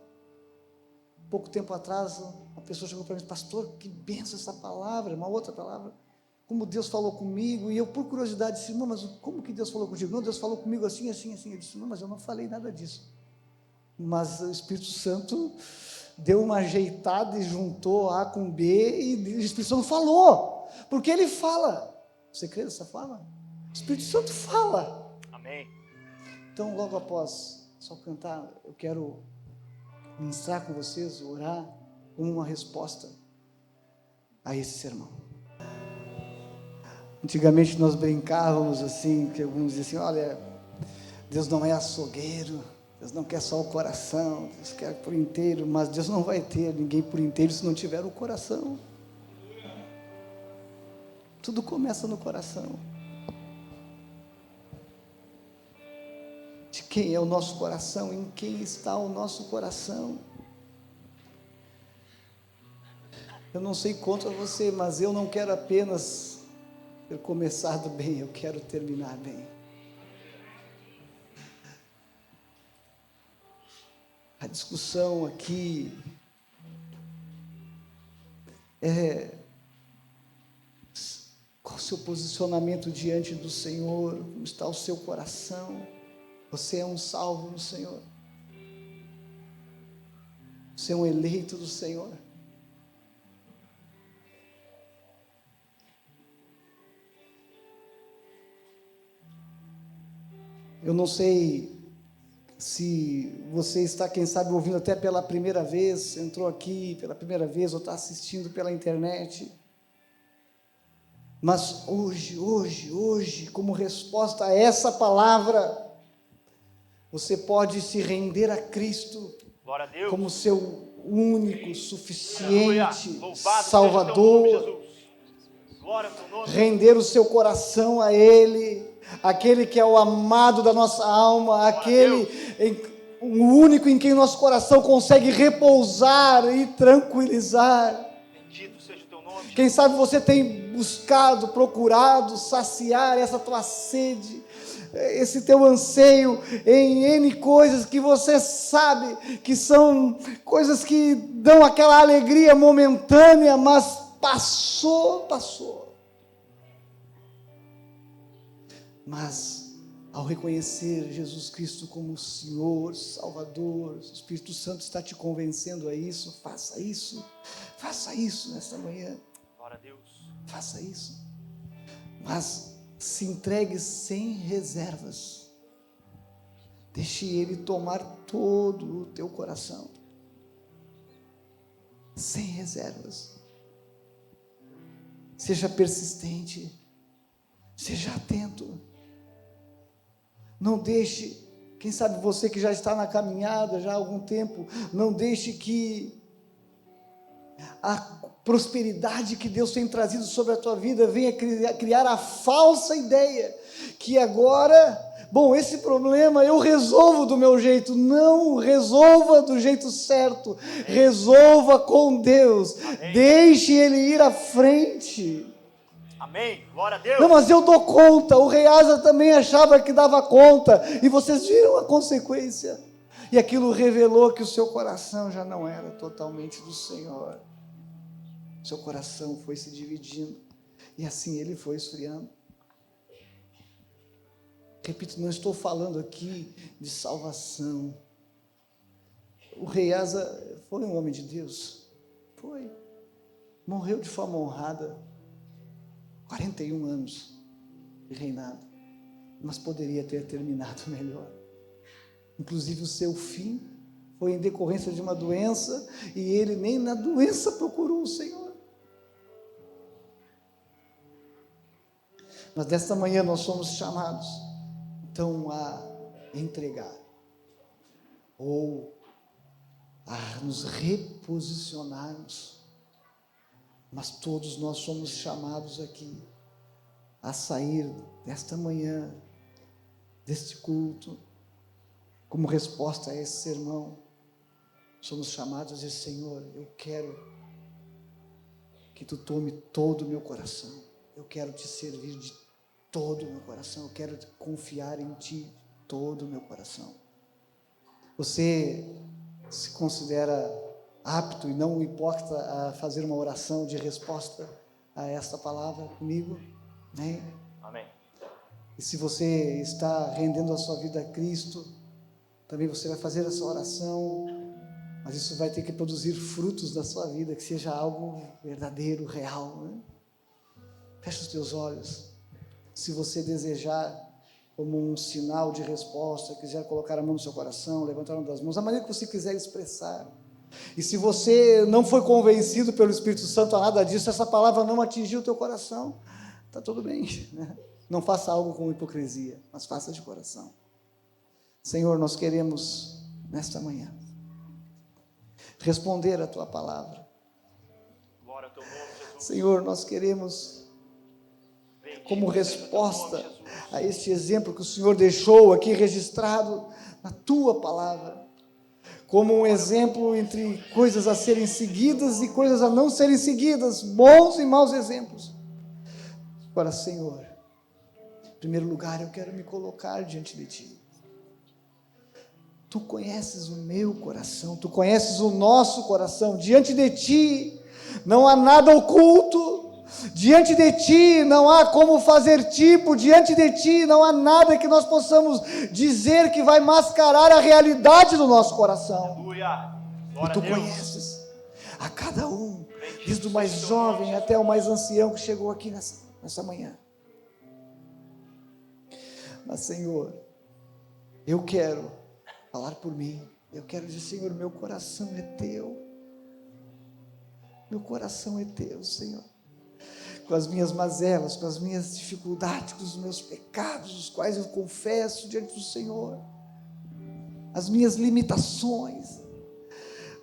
Pouco tempo atrás, uma pessoa chegou para mim: pastor, que benção essa palavra, uma outra palavra, como Deus falou comigo. E eu, por curiosidade, disse: não, mas como que Deus falou contigo? Não, Deus falou comigo assim, assim, assim. Eu disse: não, mas eu não falei nada disso. Mas o Espírito Santo deu uma ajeitada e juntou A com B, e o Espírito Santo falou, porque Ele fala. Você crê nessa fala? O Espírito Santo fala. Amém. Então, logo após só cantar, eu quero ministrar com vocês, orar como uma resposta a esse sermão. Antigamente nós brincávamos assim, que alguns diziam assim: olha, Deus não é açougueiro, Deus não quer só o coração, Deus quer por inteiro, mas Deus não vai ter ninguém por inteiro se não tiver o coração. Tudo começa no coração. De quem é o nosso coração? Em quem está o nosso coração? Eu não sei contra você, mas eu não quero apenas ter começado bem, eu quero terminar bem. A discussão aqui é qual o seu posicionamento diante do Senhor, como está o seu coração. Você é um salvo no Senhor, você é um eleito do Senhor. Eu não sei se você está, quem sabe, ouvindo até pela primeira vez, entrou aqui pela primeira vez, ou está assistindo pela internet, mas hoje, como resposta a essa palavra, você pode se render a Cristo como seu único, suficiente Salvador, render o seu coração a Ele, aquele que é o amado da nossa alma, aquele o único em quem nosso coração consegue repousar e tranquilizar. Bendito seja o teu nome. Quem sabe você tem buscado, procurado saciar essa tua sede, esse teu anseio em N coisas que você sabe que são coisas que dão aquela alegria momentânea, mas passou. Mas ao reconhecer Jesus Cristo como Senhor, Salvador, o Espírito Santo está te convencendo a isso. Faça isso nesta manhã. Glória a Deus. Faça isso. Mas se entregue sem reservas. Deixe Ele tomar todo o teu coração. Sem reservas. Seja persistente. Seja atento. Não deixe, quem sabe você que já está na caminhada já há algum tempo, não deixe que a prosperidade que Deus tem trazido sobre a tua vida venha criar a falsa ideia que agora, bom, esse problema eu resolvo do meu jeito. Não, resolva do jeito certo. Resolva com Deus. Amém. Deixe Ele ir à frente. Amém, glória a Deus. Não, mas eu dou conta. O rei Asa também achava que dava conta, e vocês viram a consequência, e aquilo revelou que o seu coração já não era totalmente do Senhor. Seu coração foi se dividindo, e assim ele foi esfriando. Repito, não estou falando aqui de salvação. O rei Asa foi um homem de Deus, foi, morreu de forma honrada, 41 anos de reinado, mas poderia ter terminado melhor. Inclusive o seu fim foi em decorrência de uma doença, e ele nem na doença procurou o Senhor. Mas desta manhã nós somos chamados, então, a entregar, ou a nos reposicionarmos. Mas todos nós somos chamados aqui a sair desta manhã, deste culto, como resposta a esse sermão. Somos chamados a dizer: Senhor, eu quero que Tu tome todo o meu coração. Eu quero Te servir de todo o meu coração. Eu quero confiar em Ti de todo o meu coração. Você se considera apto e não hipócrita a fazer uma oração de resposta a esta palavra comigo? Amém? Amém. E se você está rendendo a sua vida a Cristo, também você vai fazer essa oração, mas isso vai ter que produzir frutos da sua vida, que seja algo verdadeiro, real, né? Feche os teus olhos. Se você desejar, como um sinal de resposta, quiser colocar a mão no seu coração, levantar uma das mãos, a maneira que você quiser expressar. E se você não foi convencido pelo Espírito Santo a nada disso, essa palavra não atingiu o teu coração, está tudo bem, né? Não faça algo com hipocrisia, mas faça de coração. Senhor, nós queremos, nesta manhã, responder a Tua palavra. Glória ao Teu nome, Jesus. Senhor, nós queremos, como resposta a este exemplo que o Senhor deixou aqui registrado na Tua palavra, como um exemplo entre coisas a serem seguidas e coisas a não serem seguidas, bons e maus exemplos. Agora, Senhor, em primeiro lugar, eu quero me colocar diante de Ti. Tu conheces o meu coração, Tu conheces o nosso coração. Diante de Ti não há nada oculto. Diante de Ti não há como fazer tipo. Diante de Ti não há nada que nós possamos dizer que vai mascarar a realidade do nosso coração. Aleluia. E Tu conheces a cada um, desde o mais jovem até o mais ancião que chegou aqui nessa manhã. Mas, Senhor, eu quero falar por mim. Eu quero dizer: Senhor, meu coração é Teu. Meu coração é Teu, Senhor. Com as minhas mazelas, com as minhas dificuldades, com os meus pecados, os quais eu confesso diante do Senhor, as minhas limitações,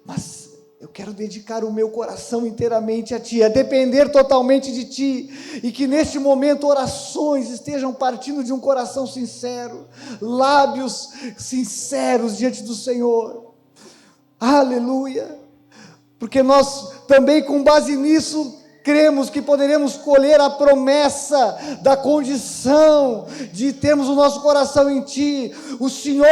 mas eu quero dedicar o meu coração inteiramente a Ti, a depender totalmente de Ti, e que neste momento orações estejam partindo de um coração sincero, lábios sinceros diante do Senhor. Aleluia, porque nós também, com base nisso, cremos que poderemos colher a promessa da condição de termos o nosso coração em Ti. O Senhor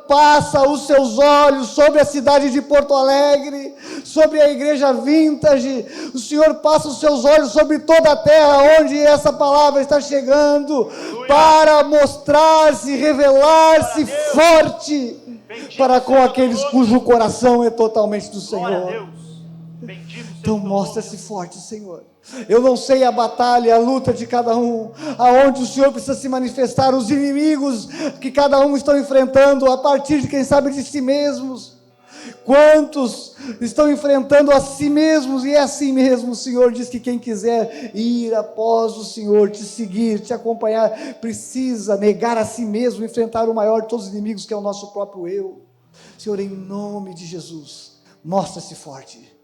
passa os seus olhos sobre a cidade de Porto Alegre, sobre a igreja Vintage. O Senhor passa os seus olhos sobre toda a terra onde essa palavra está chegando, para mostrar-se, revelar-se forte para com aqueles cujo coração é totalmente do Glória a Senhor. Deus. Bendito seja Então o teu mostra-se nome. forte, Senhor. Eu não sei a batalha, a luta de cada um, aonde o Senhor precisa se manifestar, os inimigos que cada um está enfrentando, a partir de, quem sabe, de si mesmos. Quantos estão enfrentando a si mesmos, e é assim mesmo. O Senhor diz que quem quiser ir após o Senhor, te seguir, te acompanhar, precisa negar a si mesmo, enfrentar o maior de todos os inimigos, que é o nosso próprio eu. Senhor, em nome de Jesus, mostra-se forte.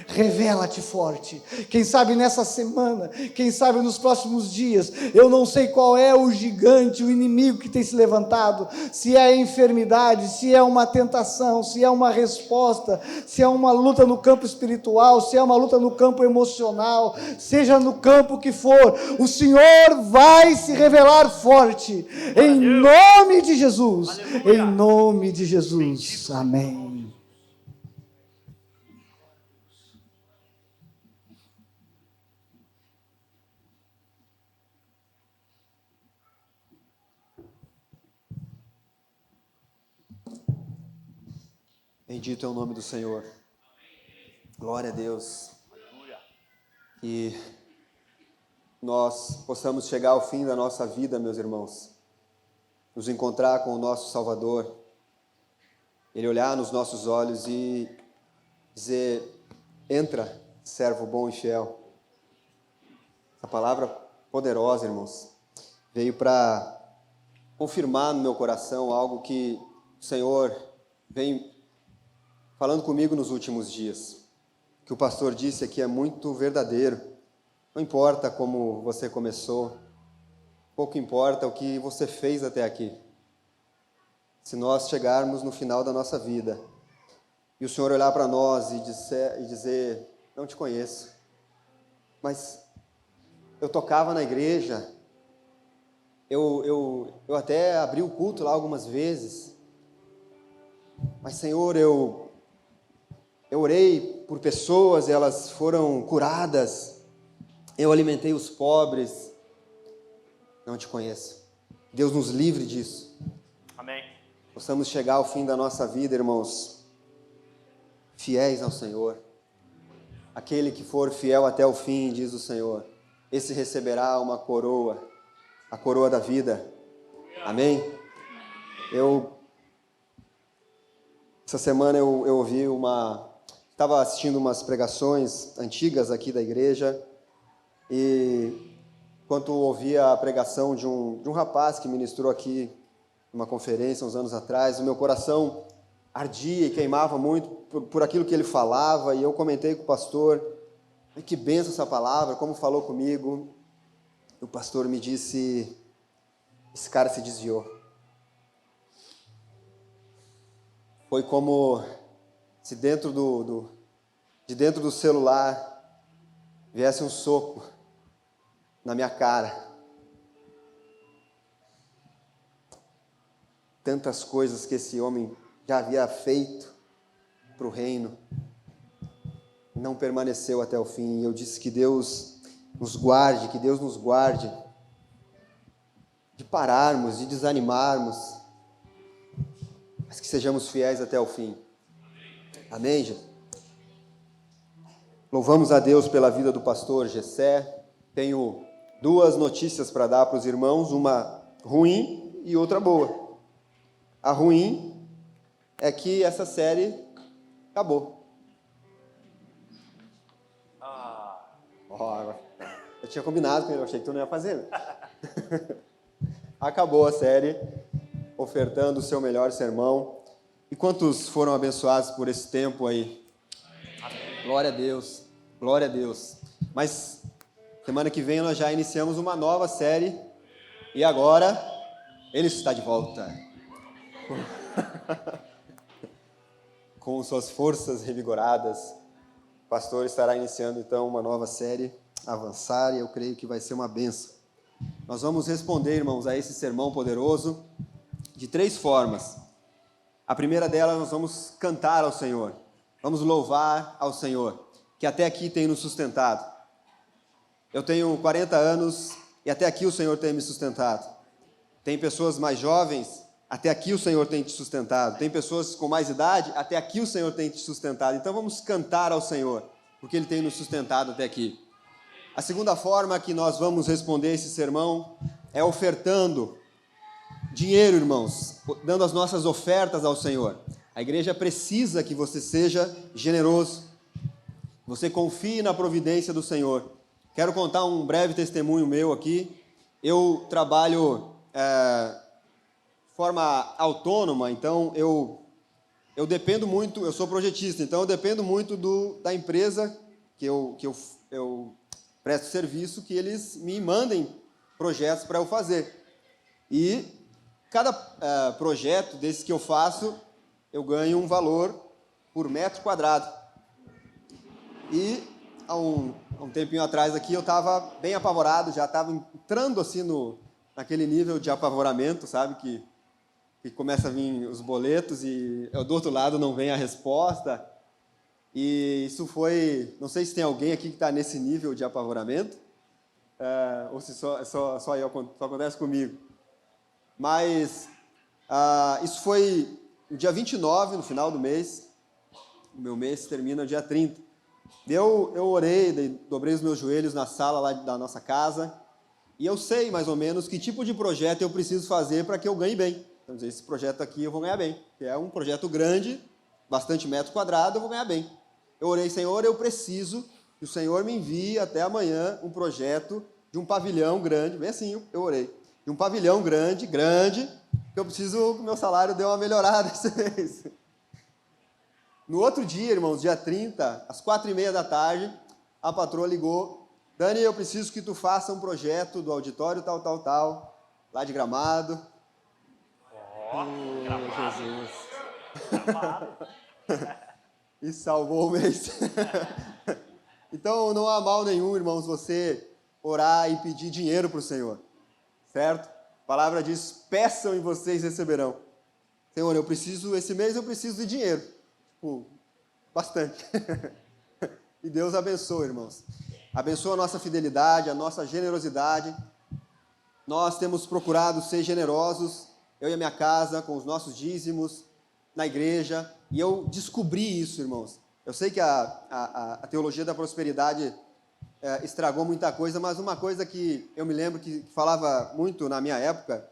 Revela-te forte. Quem sabe nessa semana, quem sabe nos próximos dias, eu não sei qual é o gigante, o inimigo que tem se levantado, se é a enfermidade, se é uma tentação, se é uma resposta, se é uma luta no campo espiritual, se é uma luta no campo emocional, seja no campo que for, o Senhor vai se revelar forte, em nome de Jesus. Aleluia. Em nome de Jesus, amém. Bendito é o nome do Senhor. Glória a Deus. Aleluia. Que nós possamos chegar ao fim da nossa vida, meus irmãos, nos encontrar com o nosso Salvador, Ele olhar nos nossos olhos e dizer: entra, servo bom e fiel. Essa palavra poderosa, irmãos, veio para confirmar no meu coração algo que o Senhor vem falando comigo nos últimos dias. O que o pastor disse aqui é muito verdadeiro. Não importa como você começou, pouco importa o que você fez até aqui. Se nós chegarmos no final da nossa vida e o Senhor olhar para nós e dizer: não te conheço, mas eu tocava na igreja, eu até abri o culto lá algumas vezes, mas Senhor, eu orei por pessoas e elas foram curadas, eu alimentei os pobres. Não te conheço. Deus nos livre disso. Amém. Possamos chegar ao fim da nossa vida, irmãos, fiéis ao Senhor. Aquele que for fiel até o fim, diz o Senhor, esse receberá uma coroa, a coroa da vida. Amém? Essa semana eu ouvi estava assistindo umas pregações antigas aqui da igreja, e enquanto ouvia a pregação de um rapaz que ministrou aqui numa conferência uns anos atrás, o meu coração ardia e queimava muito por aquilo que ele falava, e eu comentei com o pastor: que benção essa palavra, como falou comigo. O pastor me disse: esse cara se desviou. Foi como se de dentro do celular viesse um soco na minha cara. Tantas coisas que esse homem já havia feito para o reino, não permaneceu até o fim. E eu disse que Deus nos guarde, de pararmos, de desanimarmos, mas que sejamos fiéis até o fim. Amém, gente? Louvamos a Deus pela vida do pastor Gessé. Tenho duas notícias para dar para os irmãos, uma ruim e outra boa. A ruim é que essa série acabou. Eu tinha combinado com ele, eu achei que tu não ia fazer. Acabou a série, ofertando o seu melhor sermão. E quantos foram abençoados por esse tempo aí? Glória a Deus, glória a Deus. Mas semana que vem nós já iniciamos uma nova série, e agora ele está de volta. Com suas forças revigoradas, o pastor estará iniciando então uma nova série. avançar e eu creio que vai ser uma bênção. Nós vamos responder, irmãos, a esse sermão poderoso de 3 formas. A primeira delas, nós vamos cantar ao Senhor, vamos louvar ao Senhor, que até aqui tem nos sustentado. Eu tenho 40 anos e até aqui o Senhor tem me sustentado. Tem pessoas mais jovens, até aqui o Senhor tem te sustentado. Tem pessoas com mais idade, até aqui o Senhor tem te sustentado. Então vamos cantar ao Senhor, porque Ele tem nos sustentado até aqui. A segunda forma que nós vamos responder esse sermão é ofertando dinheiro, irmãos, dando as nossas ofertas ao Senhor. A igreja precisa que você seja generoso, você confie na providência do Senhor. Quero contar um breve testemunho meu aqui. Eu trabalho de forma autônoma, então eu dependo muito, eu sou projetista, então eu dependo muito da empresa que eu presto serviço, que eles me mandem projetos para eu fazer. E cada projeto desses que eu faço, eu ganho um valor por metro quadrado. E há um tempinho atrás aqui eu estava bem apavorado, já estava entrando assim naquele nível de apavoramento, sabe, que começa a vir os boletos e do outro lado não vem a resposta. E isso foi, não sei se tem alguém aqui que está nesse nível de apavoramento, ou se só acontece comigo. Mas isso foi no dia 29, no final do mês. O meu mês termina no dia 30. Eu orei, dobrei os meus joelhos na sala lá da nossa casa, e eu sei mais ou menos que tipo de projeto eu preciso fazer para que eu ganhe bem. Então, esse projeto aqui eu vou ganhar bem, que é um projeto grande, bastante metro quadrado, eu vou ganhar bem. Eu orei, Senhor, eu preciso que o Senhor me envie até amanhã um projeto de um pavilhão grande, bem assim eu orei, de um pavilhão grande, que eu preciso que o meu salário dê uma melhorada esse mês. No outro dia, irmãos, dia 30, às 4h30 da tarde, a patroa ligou: Dani, eu preciso que tu faça um projeto do auditório tal, lá de Gramado. Gramado. Jesus. Gramado. E salvou o mês. Então, não há mal nenhum, irmãos, você orar e pedir dinheiro para o Senhor, certo? A palavra diz: peçam e vocês receberão. Senhor, esse mês eu preciso de dinheiro. Bastante. E Deus abençoa, irmãos. Abençoa a nossa fidelidade, a nossa generosidade. Nós temos procurado ser generosos, eu e a minha casa, com os nossos dízimos, na igreja, e eu descobri isso, irmãos. Eu sei que a teologia da prosperidade estragou muita coisa, mas uma coisa que eu me lembro que falava muito na minha época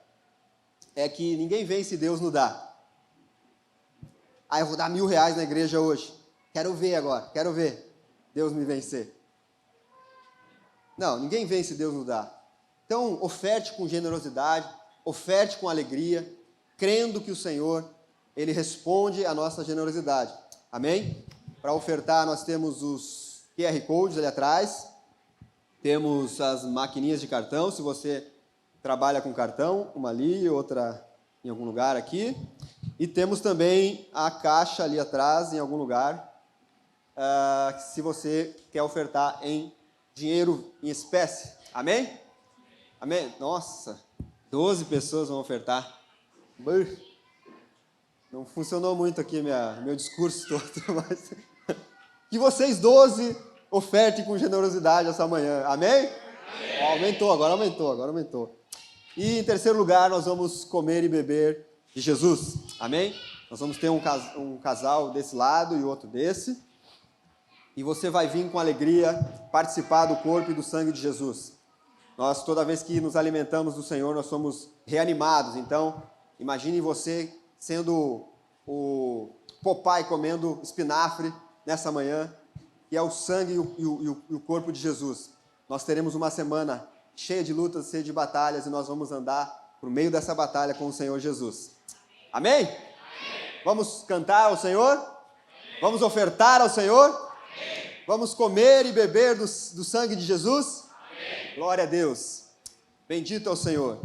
é que ninguém vence se Deus não dá. Eu vou dar R$1.000 na igreja hoje. Quero ver Deus me vencer. Não, ninguém vence se Deus não dá. Então, oferte com generosidade, oferte com alegria, crendo que o Senhor, Ele responde à nossa generosidade. Amém? Para ofertar, nós temos os QR Codes ali atrás, temos as maquininhas de cartão, se você trabalha com cartão, uma ali, outra em algum lugar aqui. E temos também a caixa ali atrás, em algum lugar, se você quer ofertar em dinheiro em espécie. Amém? Amém? Nossa, 12 pessoas vão ofertar. Não funcionou muito aqui meu discurso todo, mas que vocês 12 ofertem com generosidade essa manhã. Amém? Amém. Agora aumentou. E em terceiro lugar, nós vamos comer e beber de Jesus. Amém? Nós vamos ter um casal desse lado e outro desse. E você vai vir com alegria participar do corpo e do sangue de Jesus. Nós, toda vez que nos alimentamos do Senhor, nós somos reanimados. Então, imagine você sendo o Popeye comendo espinafre nessa manhã, que é o sangue e o corpo de Jesus. Nós teremos uma semana cheia de lutas, cheia de batalhas, e nós vamos andar por meio dessa batalha com o Senhor Jesus. Amém? Amém. Vamos cantar ao Senhor? Amém. Vamos ofertar ao Senhor? Amém. Vamos comer e beber do sangue de Jesus? Amém. Glória a Deus. Bendito é o Senhor.